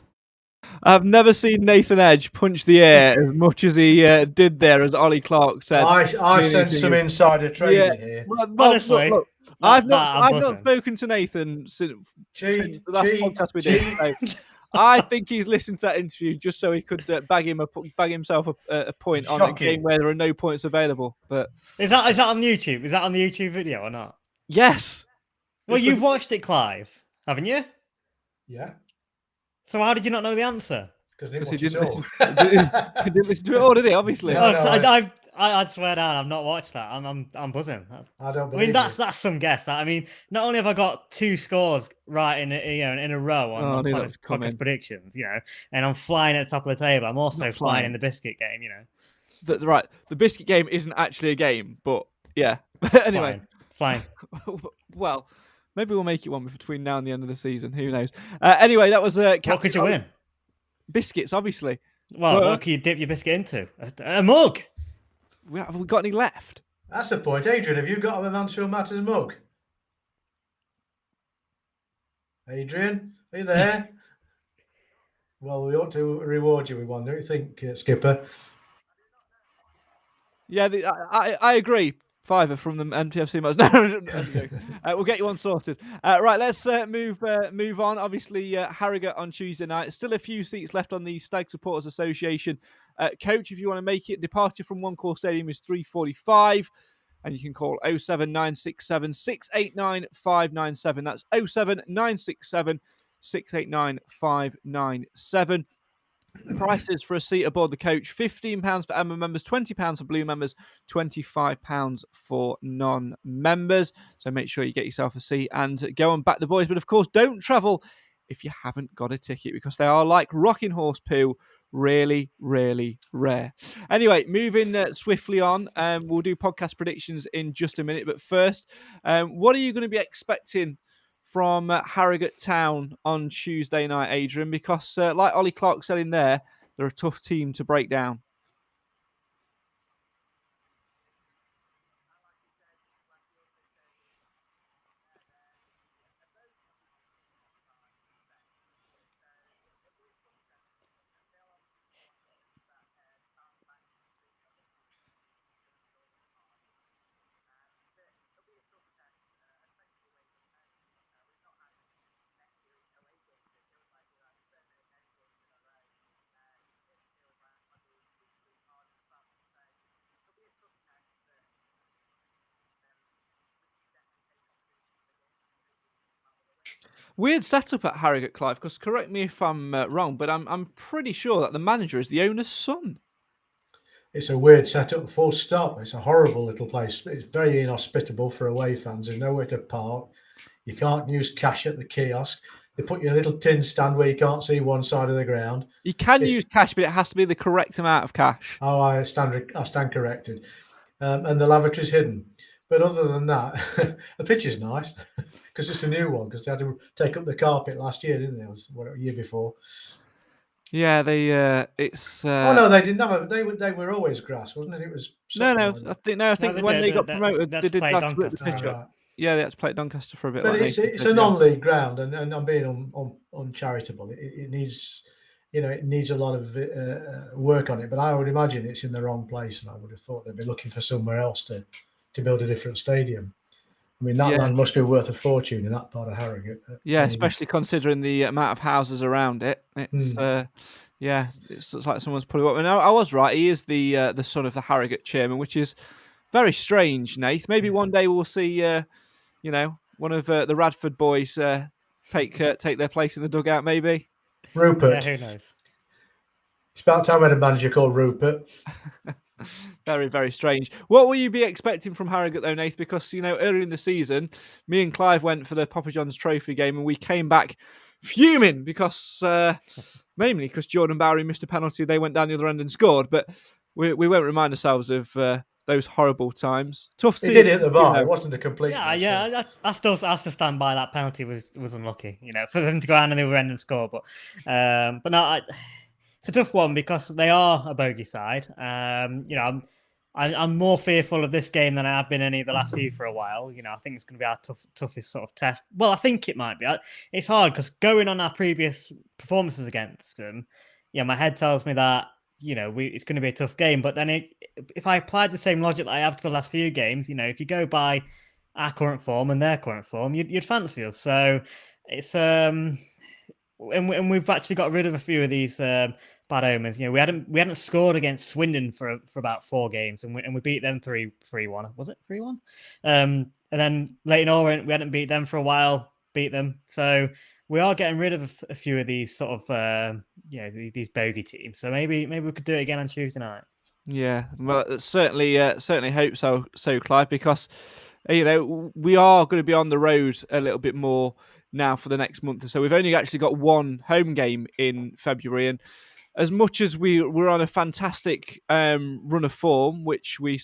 I've never seen Nathan Edge punch the air as much as he did there, as Ollie Clarke said. I sense some insider trading here. Well, Honestly, look, I've not spoken to Nathan since the last podcast we did. So I think he's listened to that interview just so he could bag himself a point on a game where there are no points available. But is that on YouTube? Is that on the YouTube video or not? Yes. Well, you've watched it, Clive, haven't you? Yeah. So how did you not know the answer? Because he didn't listen to it all, did he? Obviously. I'd swear down, I've not watched that. I'm buzzing. I don't believe. I mean, that's some guess. I mean, not only have I got 2 scores right in a row on podcast predictions, and I'm flying at the top of the table. I'm also flying in the biscuit game, The biscuit game isn't actually a game, but yeah. Anyway, fine. Well, maybe we'll make it one between now and the end of the season. Who knows? Anyway, that was what could you win? Biscuits, obviously. Well, what can you dip your biscuit into? A mug. Have we got any left? That's the point. Adrian, have you got a Mansfield Matters mug? Adrian, are you there? Well, we ought to reward you with one, don't you think, Skipper? Yeah, I agree. Fiver from the MTFC mugs. No, we'll get you one sorted. Right, let's move on. Obviously, Harrogate on Tuesday night. Still a few seats left on the Stag Supporters Association. Coach, if you want to make it, departure from One Call Stadium is 3:45, and you can call 07967 689 597. That's 07967 689 597. Prices for a seat aboard the coach: £15 for Emma members, £20 for Blue members, £25 for non-members. So make sure you get yourself a seat and go and back the boys. But of course, don't travel if you haven't got a ticket, because they are like rocking horse poo, Really, really rare. Anyway, moving swiftly on, we'll do podcast predictions in just a minute. But first, what are you going to be expecting from Harrogate Town on Tuesday night, Adrian? Because like Ollie Clarke said in there, they're a tough team to break down. Weird setup at Harrogate, Clive, because correct me if I'm wrong, but I'm pretty sure that the manager is the owner's son. It's a weird setup, full stop. It's a horrible little place. It's very inhospitable for away fans. There's nowhere to park. You can't use cash at the kiosk. They put you in a little tin stand where you can't see one side of the ground. You can use cash, but it has to be the correct amount of cash. Oh, I stand corrected. And the lavatory's hidden. But other than that, the pitch is nice because it's a new one because they had to take up the carpet last year, didn't they? It was a year before. Yeah, it's. Oh no, they didn't have. They were always grass, wasn't it? It was. No. I think when they got promoted, they did have to rip the pitch up. Right. Yeah, they had to play at Doncaster for a bit. But like it's a non-league ground, and I'm being uncharitable. It needs, it needs a lot of work on it. But I would imagine it's in the wrong place, and I would have thought they'd be looking for somewhere else to build a different stadium. I mean, that land must be worth a fortune in that part of Harrogate. Yeah, especially considering the amount of houses around it. It's it's like someone's put it up. And I was right. He is the son of the Harrogate chairman, which is very strange, Nath. Maybe one day we'll see, one of the Radford boys take their place in the dugout. Maybe Rupert. Yeah, who knows? It's about time we had a manager called Rupert. Very, very strange. What will you be expecting from Harrogate, though, Nath? Because, earlier in the season, me and Clive went for the Papa John's Trophy game and we came back fuming because, mainly because Jordan Bowery missed a penalty. They went down the other end and scored. But we won't remind ourselves of those horrible times. Tough season. He did hit the bar. It wasn't a complete. Yeah. I still have to stand by that penalty was unlucky. For them to go down and the other end and score. But no, it's a tough one because they are a bogey side. I'm more fearful of this game than I have been any of the last few for a while. I think it's going to be our toughest sort of test. Well, I think it might be. It's hard because going on our previous performances against them, my head tells me that it's going to be a tough game. But then if I applied the same logic that I have to the last few games, if you go by our current form and their current form, you'd fancy us. So it's and we've actually got rid of a few of these bad omens. We hadn't scored against Swindon for about 4 games, and we beat them 3-1. Was it 3-1? And then Leighton Orient, we hadn't beat them for a while. Beat them, so we are getting rid of a few of these sort of these bogey teams. So maybe we could do it again on Tuesday night. Yeah, well, certainly hope so, Clive, because we are going to be on the road a little bit more now for the next month or so. We've only actually got one home game in February, and as much as we're on a fantastic run of form, which we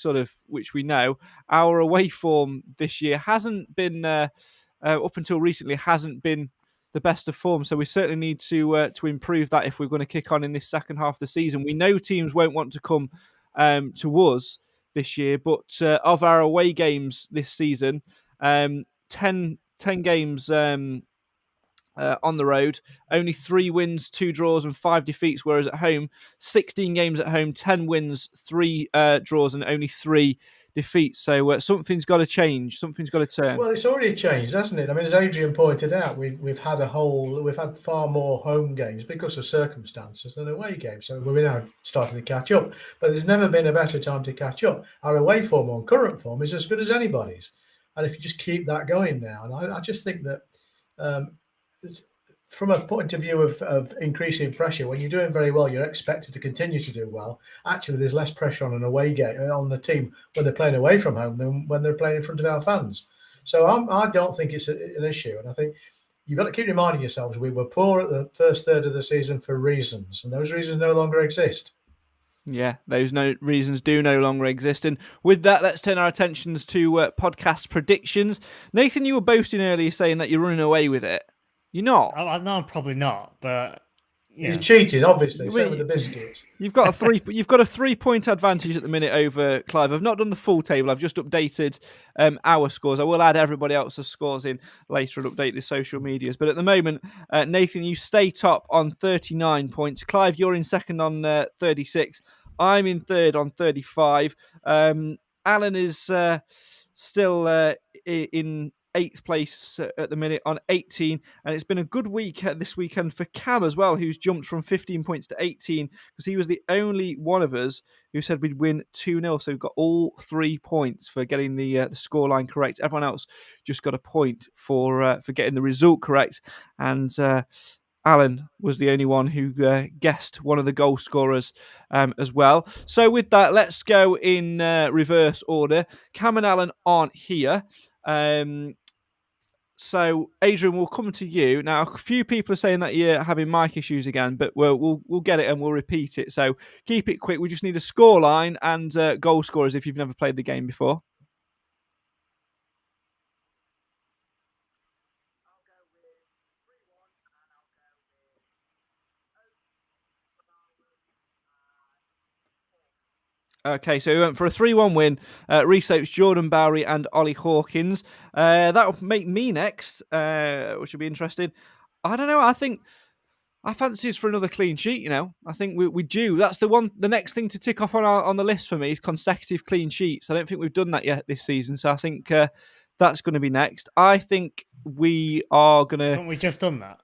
know, our away form this year hasn't been up until recently hasn't been the best of form. So we certainly need to improve that if we're going to kick on in this second half of the season. We know teams won't want to come to us this year, but of our away games this season, 10 games on the road, only 3 wins, 2 draws and 5 defeats, whereas at home, 16 games at home, 10 wins, 3 draws and only 3 defeats. So something's got to change. Something's got to turn. Well, it's already changed, hasn't it? I mean, as Adrian pointed out, we've had far more home games because of circumstances than away games. So we're now starting to catch up. But there's never been a better time to catch up. Our away form on current form is as good as anybody's, and if you just keep that going now, and I just think that from a point of view of increasing pressure, when you're doing very well, you're expected to continue to do well. Actually, there's less pressure on an away game on the team when they're playing away from home than when they're playing in front of our fans. So I don't think it's an issue, and I think you've got to keep reminding yourselves we were poor at the first third of the season for reasons, and those reasons no longer exist. Yeah, those reasons do no longer exist. And with that, let's turn our attentions to podcast predictions. Nathan, you were boasting earlier saying that you're running away with it. You're not. No, I'm probably not, but You cheated, obviously. Same with the biscuits. You've got a 3-point advantage at the minute over Clive. I've not done the full table. I've just updated our scores. I will add everybody else's scores in later and update the social medias. But at the moment, Nathan, you stay top on 39 points. Clive, you're in second on 36. I'm in third on 35. Alan is still in 8th place at the minute on 18, and it's been a good week this weekend for Cam as well, who's jumped from 15 points to 18 because he was the only one of us who said we'd win 2-0, so we've got all 3 points for getting the scoreline correct. Everyone else just got a point for getting the result correct, and Alan was the only one who guessed one of the goal scorers as well. So with that, let's go in reverse order. Cam and Alan aren't here. So Adrian, we'll come to you now. A few people are saying that you're having mic issues again, but we'll get it and we'll repeat it. So keep it quick. We just need a scoreline and goal scorers if you've never played the game before. Okay, so we went for a 3-1 win. Reese Oates, Jordan Bowery and Ollie Hawkins. That'll make me next, which will be interesting. I don't know. I fancy us for another clean sheet, you know. I think we do. That's the next thing to tick off on the list for me is consecutive clean sheets. I don't think we've done that yet this season, so I think that's going to be next. I think we are going to... Haven't we just done that?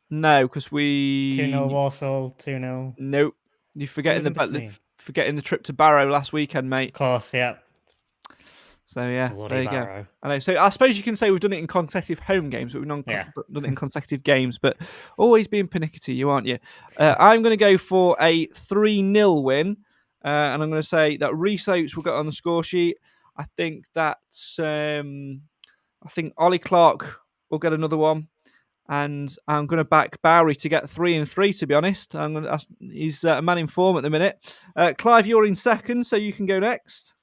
No, because we... 2-0 Walsall, 2-0... Nope. You're forgetting the trip to Barrow last weekend, mate. Of course, yeah. So, yeah, Bloody there you Barrow. go. I know. So, I suppose you can say we've done it in consecutive home games, but we've not done it in consecutive games. But always being pernickety, you aren't you? I'm going to go for a 3-0 win. And I'm going to say that Reese Oates will get on the score sheet. I think that Ollie Clarke will get another one. And I'm going to back Bowery to get 3-3, to be honest. He's a man in form at the minute. Clive, you're in second, so you can go next.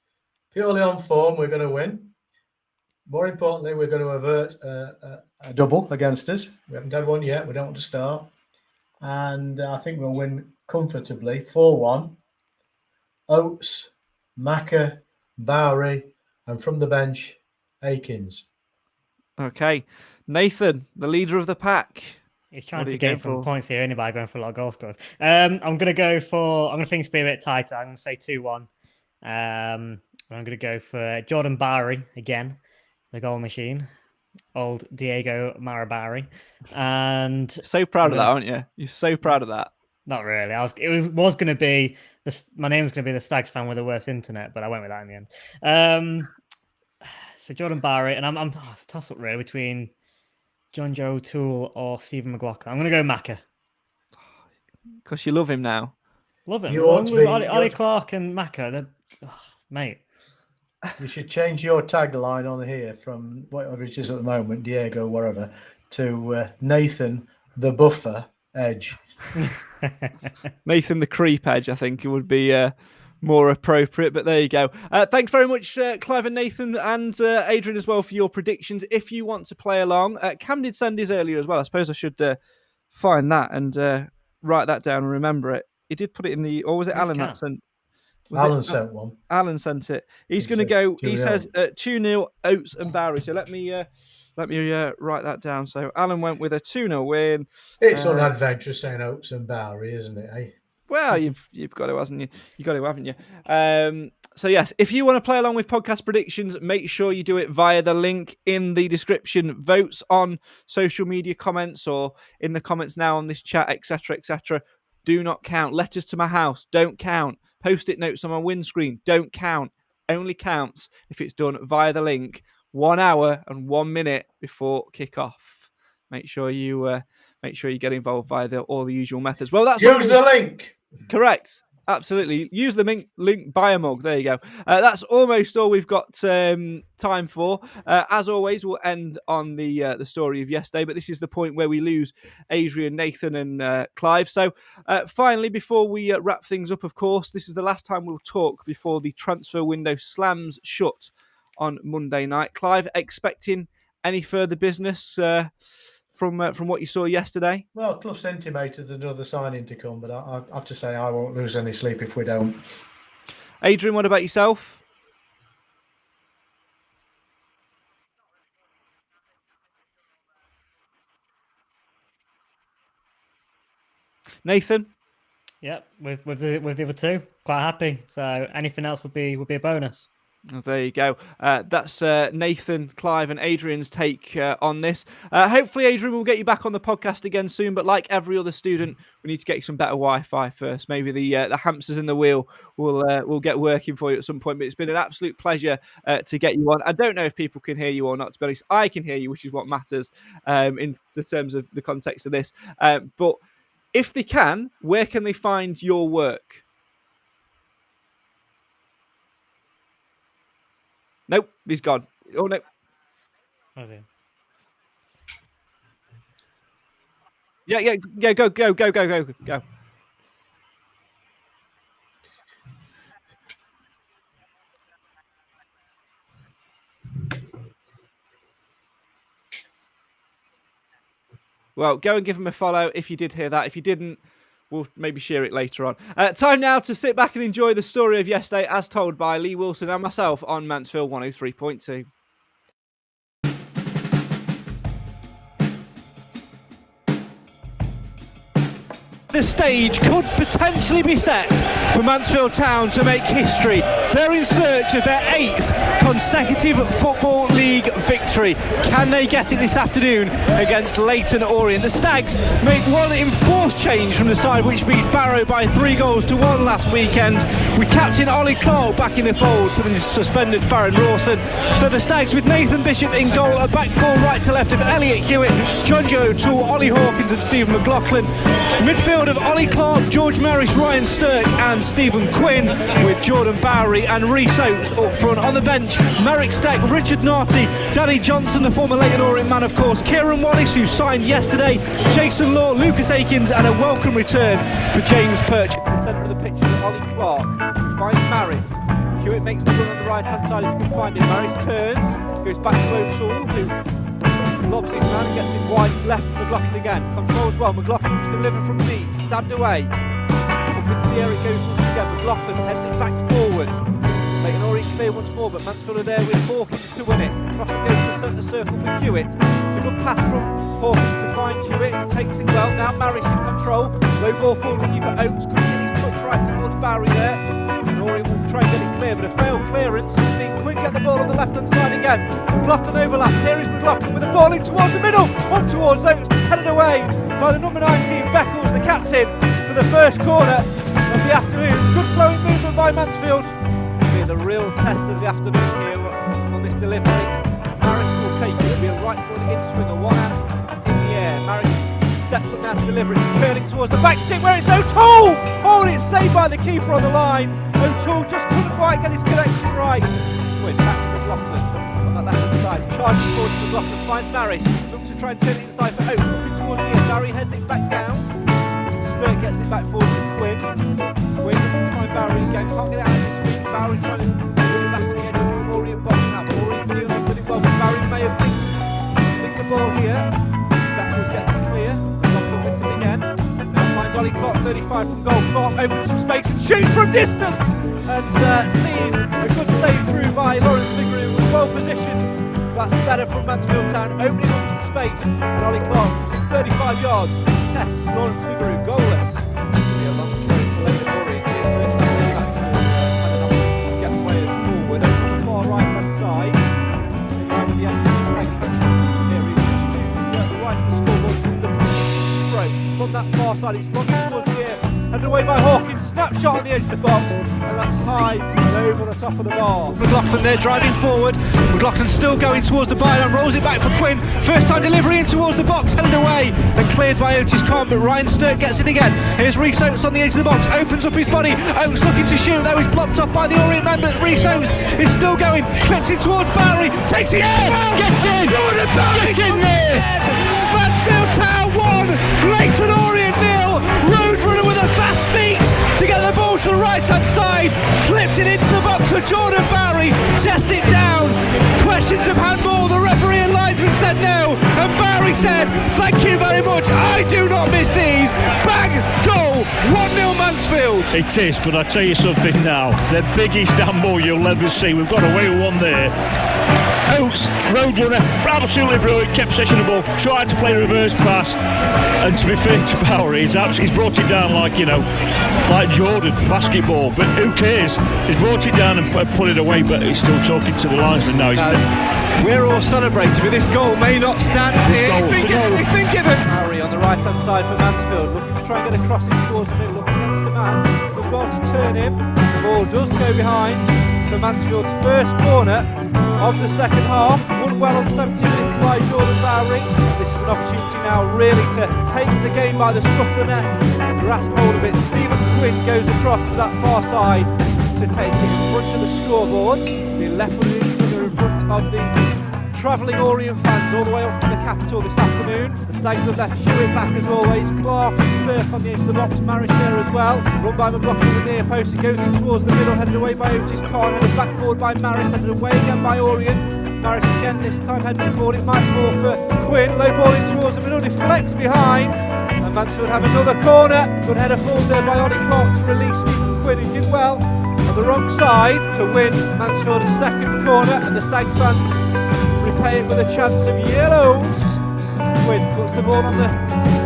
Purely on form, we're going to win. More importantly, we're going to avert a double against us. We haven't had one yet. We don't want to start. And I think we'll win comfortably, 4-1. Oates, Macca, Bowery, and from the bench, Akins. Okay. Nathan, the leader of the pack. He's trying to gain some points here, only by going for a lot of goal scorers. I'm going to think it's be a bit tighter. I'm going to say 2-1. I'm going to go for Jordan Bowery again, the goal machine, old Diego Marabari. And so proud of that, aren't you? You're so proud of that. Not really. It was going to be my name was going to be the Stags fan with the worst internet, but I went with that in the end. So Jordan Bowery, and it's a toss up really between John Joe O'Toole or Stephen McLaughlin. I'm going to go Macca. Because you love him now. Love him. Ollie Clarke and Macca, mate. You should change your tagline on here from whatever it is at the moment, Diego, wherever, to Nathan the Buffer Edge. Nathan the Creep Edge, I think it would be more appropriate, but there you go. Thanks very much, Clive and Nathan and Adrian as well for your predictions. If you want to play along, Cam did send his earlier as well. I suppose I should find that and write that down and remember it. He did put it in the, or was it Alan that sent? Alan sent one. Alan sent it. He's going to go. He says 2-0 Oates and Bowery. So let me write that down. So Alan went with a 2-0 win. It's unadventurous saying Oates and Bowery, isn't it? Eh? Well, you've got to, hasn't you? You got to, haven't you? So yes, if you want to play along with podcast predictions, make sure you do it via the link in the description. Votes on social media comments or in the comments now on this chat, etc., etc. Do not count. Letters to my house don't count. Post-it notes on my windscreen don't count. Only counts if it's done via the link 1 hour and 1 minute before kick-off. Make sure you get involved via all the usual methods. Well, that's use the link. Correct. Absolutely. Use the link, buy a mug. There you go. That's almost all we've got time for. As always, we'll end on the story of yesterday, but this is the point where we lose Adrian, Nathan and Clive. So finally, before we wrap things up, of course, this is the last time we'll talk before the transfer window slams shut on Monday night. Clive, expecting any further business from what you saw yesterday? Well, Clough's intimated another signing to come, but I have to say I won't lose any sleep if we don't. Adrian, what about yourself? Nathan? Yep, with the other two, quite happy. So anything else would be a bonus. Oh, there you go. That's Nathan, Clive and Adrian's take on this. Hopefully Adrian will get you back on the podcast again soon, but like every other student, we need to get you some better Wi-Fi first. Maybe the hamsters in the wheel will get working for you at some point, but it's been an absolute pleasure to get you on. I don't know if people can hear you or not, to be honest. I can hear you, which is what matters in the terms of the context of this. But if they can, where can they find your work? Nope, he's gone. Oh, no. Was he? Yeah, go. Well, go and give him a follow if you did hear that. If you didn't, we'll maybe share it later on. Time now to sit back and enjoy the story of yesterday as told by Lee Wilson and myself on Mansfield 103.2. The stage could potentially be set for Mansfield Town to make history. They're in search of their 8th consecutive Football League victory. Can they get it this afternoon against Leyton Orient? The Stags make one enforced change from the side which beat Barrow by 3-1 last weekend, with captain Ollie Clarke back in the fold for the suspended Farron Rawson. So the Stags with Nathan Bishop in goal, a back four right to left of Elliot Hewitt, John Joe O'Toole, Ollie Hawkins and Stephen McLaughlin. Midfield of Ollie Clarke, George Maris, Ryan Stirk and Stephen Quinn, with Jordan Bowery and Rhys Oates up front. On the bench, Merrick Stack, Richard Narty, Danny Johnson, the former Leyton Orient man of course, Kieran Wallace, who signed yesterday, Jason Law, Lucas Akins and a welcome return for James Perch. To the centre of the pitch for Ollie Clarke, who finds Maris. Hewitt makes the run on the right hand side if you can find him. Maris turns, goes back to O'Toole, who lobs his man and gets it wide left for McLaughlin again. Controls well, McLaughlin looks to deliver from deep, stabbed away. Up into the air it goes once again, McLaughlin heads it back forward. Leyton Orient clear once more, but Mansfield are there with Hawkins to win it. Across it goes to the centre circle for Hewitt. It's a good pass from Hawkins to find Hewitt, he takes it well. Now Maris in control, low ball forward with you for Oates, couldn't get his touch right towards Barry there. And Orient will try and get it clear, but a failed clearance. He's seen Quinn get the ball on the left hand side again. McLaughlin overlaps, here is McLaughlin with the ball in towards the middle, up towards Oates, it's headed away by the number 19 Beckles, the captain, for the first corner of the afternoon. Good flowing movement by Mansfield. It'll be the real test of the afternoon here on this delivery. Maris will take it, it'll be a right foot in swinger, one hand in the air. Maris steps up now to deliver it, it's curling towards the back stick where it's O'Toole! Oh, and it's saved by the keeper on the line. O'Toole just couldn't quite get his connection right. Quinn back to McLaughlin on that left hand side, charging forward to McLaughlin, finds Maris, looks to try and turn it inside for Oates, looking towards the end, Barry heads it back down. Stirk gets it back forward to Quinn. Quinn looking to find Barry again, can't get it out of his feet. Barry's trying to put it back on the edge of the Orient box now, but Orient dealing with it well, but Barry may have nicked the ball here. Beckles gets it clear, McLaughlin wins it again. Now finds Ollie Clarke, 35 from goal. Clarke opens some space and shoots from distance! And sees a good save through by Lawrence Figure, who was well positioned. That's better from Mansfield Town, opening up some space. And Ollie Clarke from 35 yards tests Lawrence Figure, goalless. A long throw for Leyton Orient here. Looks like they've had an opportunity to get players forward over on the far right hand side. In line with the edge of the Stags bench. Here he is to the right of the scoreboard. So he looks to throw from that far side. It's looking towards the air. Headed away by Hawkins, snapshot on the edge of the box, and that's high and over the top of the bar. McLaughlin there driving forward. McLaughlin still going towards the byline, rolls it back for Quinn. First time delivery in towards the box, headed away and cleared by Otis Khan, but Ryan Sturt gets it again. Here's Rhys Oates on the edge of the box, opens up his body. Oates looking to shoot, though he's blocked up by the Orient man, but Rhys Oates is still going, clips it towards Bowery, takes it in! Get in! Jordan Bowery! Get in there! Mansfield Town 1, Leighton Orient 0. Roadrunner with a fast feet to get the ball to the right hand side, clipped it into the box for Jordan Bowery, chest it down. Questions of handball, the referee and linesman said no, and Bowery said thank you very much, I do not miss these. Bang, goal, 1-0 Mansfield. It is, but I tell you something now, the biggest handball you'll ever see. We've got away with one there. Oates, Roadrunner, absolutely brilliant, kept possession of the ball, tried to play a reverse pass, and to be fair to Bowery, he's brought it down like, like Jordan, basketball, but who cares? He's brought it down and put it away, but he's still talking to the linesman now. We're all celebrating, but this goal may not stand here. It's been given. Bowery on the right hand side for Mansfield, looking to try and get a crossing towards the middle, up against a man, does well to turn him. The ball does go behind for Mansfield's first corner of the second half, won well on 17 minutes by Jordan Bowery. This is an opportunity now really to take the game by the scruff of the neck, grasp hold of it. Stephen Quinn goes across to that far side to take it in front of the scoreboard. The left-footed in-swinger in front of the travelling Orient fans all the way up from the capital this afternoon. The Stags have left Hewitt back as always. Clarke and Stirk on the edge of the box. Marish there as well. Run by McLaughlin in the near post. It goes in towards the middle, headed away by Otis Khan. Headed back forward by Maris. Headed away again by Orient. Maris again, this time heads it forward. It might fall for Quinn. Low ball in towards the middle. Deflects behind. And Mansfield have another corner. Good header forward there by Ollie Clarke to release Stephen Quinn, who did well on the wrong side to win Mansfield's second corner. And the Stags fans repay it with a chance of yellows. Quinn puts the ball on the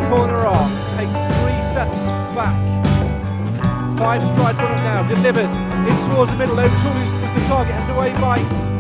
corner arm, takes 3 steps back, 5 stride run up now, delivers in towards the middle. O'Toole was the target, headed away by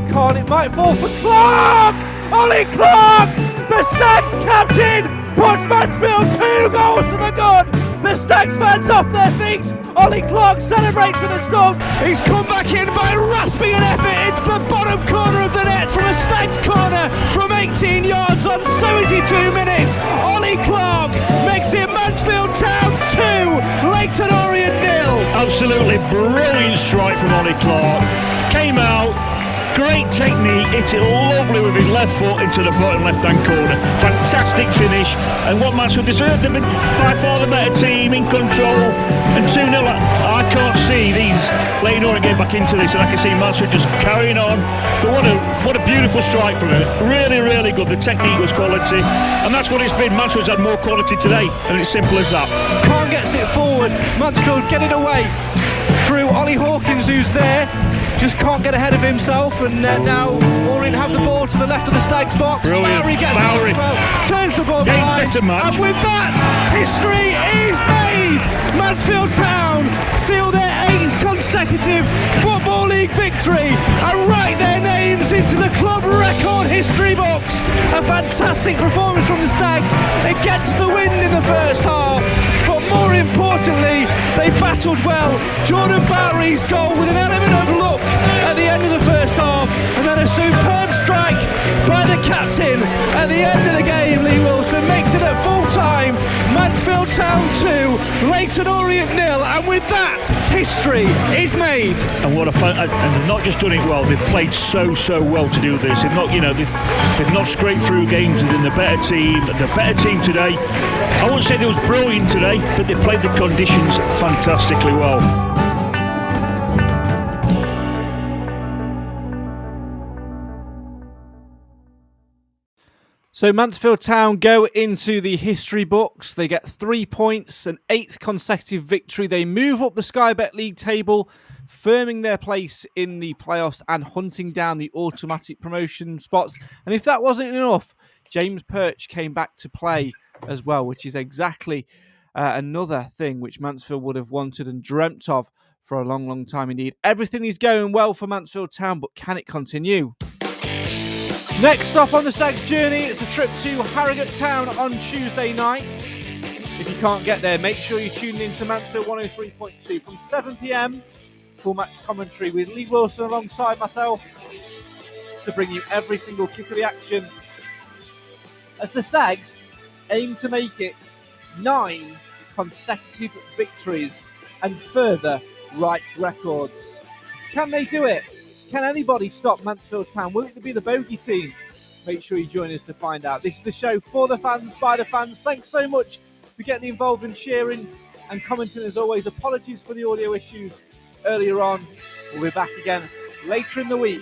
Khan. It might fall for Clarke! Ollie Clarke, the Stags captain, puts Mansfield 2 goals to the good. The Stags fans off their feet. Ollie Clarke celebrates with a stomp. He's come back in by rasping an effort. It's the bottom corner of the net from a Stags corner from 18 yards on 72 minutes. Ollie Clarke makes it Mansfield Town 2, Leighton Orient 0. Absolutely brilliant strike from Ollie Clarke. Came out, great technique, hit it lovely with his left foot into the bottom left-hand corner. Fantastic finish, and what Mansfield deserved. They've been by far the better team, in control, and 2-0. I can't see these Leighton Orient getting back into this, and I can see Mansfield just carrying on. But what a beautiful strike from him. Really, really good. The technique was quality, and that's what it's been. Mansfield's had more quality today, and it's simple as that. Khan gets it forward, Mansfield get it away through Ollie Hawkins, who's there. Just can't get ahead of himself, and now Orient have the ball to the left of the Stags box. Brilliant. Bowery gets Bowery. it well, turns the ball Game, behind, set and match. and with that, history is made. Mansfield Town seal their 8th consecutive Football League victory and write their names into the club record history books. A fantastic performance from the Stags against the wind in the first half, but more importantly, they battled well. Jordan Bowery's goal with an element of luck at the end of the first half, and then a superb strike by the captain at the end of the game. Lee Wilson makes it at full time. Mansfield Town 2, Leighton Orient 0, and with that, history is made. And what a fun! And they've not just done it well; they've played so well to do this. They've not, they've not scraped through games within the better team. The better team today. I wouldn't say they was brilliant today, but they played the conditions fantastically well. So Mansfield Town go into the history books. They get 3 points, an 8th consecutive victory. They move up the Sky Bet League table, firming their place in the playoffs and hunting down the automatic promotion spots. And if that wasn't enough, James Perch came back to play as well, which is exactly another thing which Mansfield would have wanted and dreamt of for a long time indeed. Everything is going well for Mansfield Town, but can it continue? Next stop on the Stags' journey, it's a trip to Harrogate Town on Tuesday night. If you can't get there, make sure you tune in to Mansfield 103.2 from 7 p.m. full match commentary with Lee Wilson alongside myself to bring you every single kick of the action as the Stags aim to make it 9 consecutive victories and further right records. Can they do it? Can anybody stop Mansfield Town? Will it be the bogey team? Make sure you join us to find out. This is the show for the fans, by the fans. Thanks so much for getting involved and sharing and commenting as always. Apologies for the audio issues earlier on. We'll be back again later in the week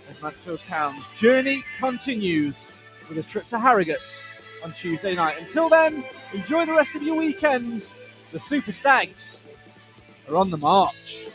as Mansfield Town's journey continues with a trip to Harrogate on Tuesday night. Until then, enjoy the rest of your weekend. The Super Stags are on the march.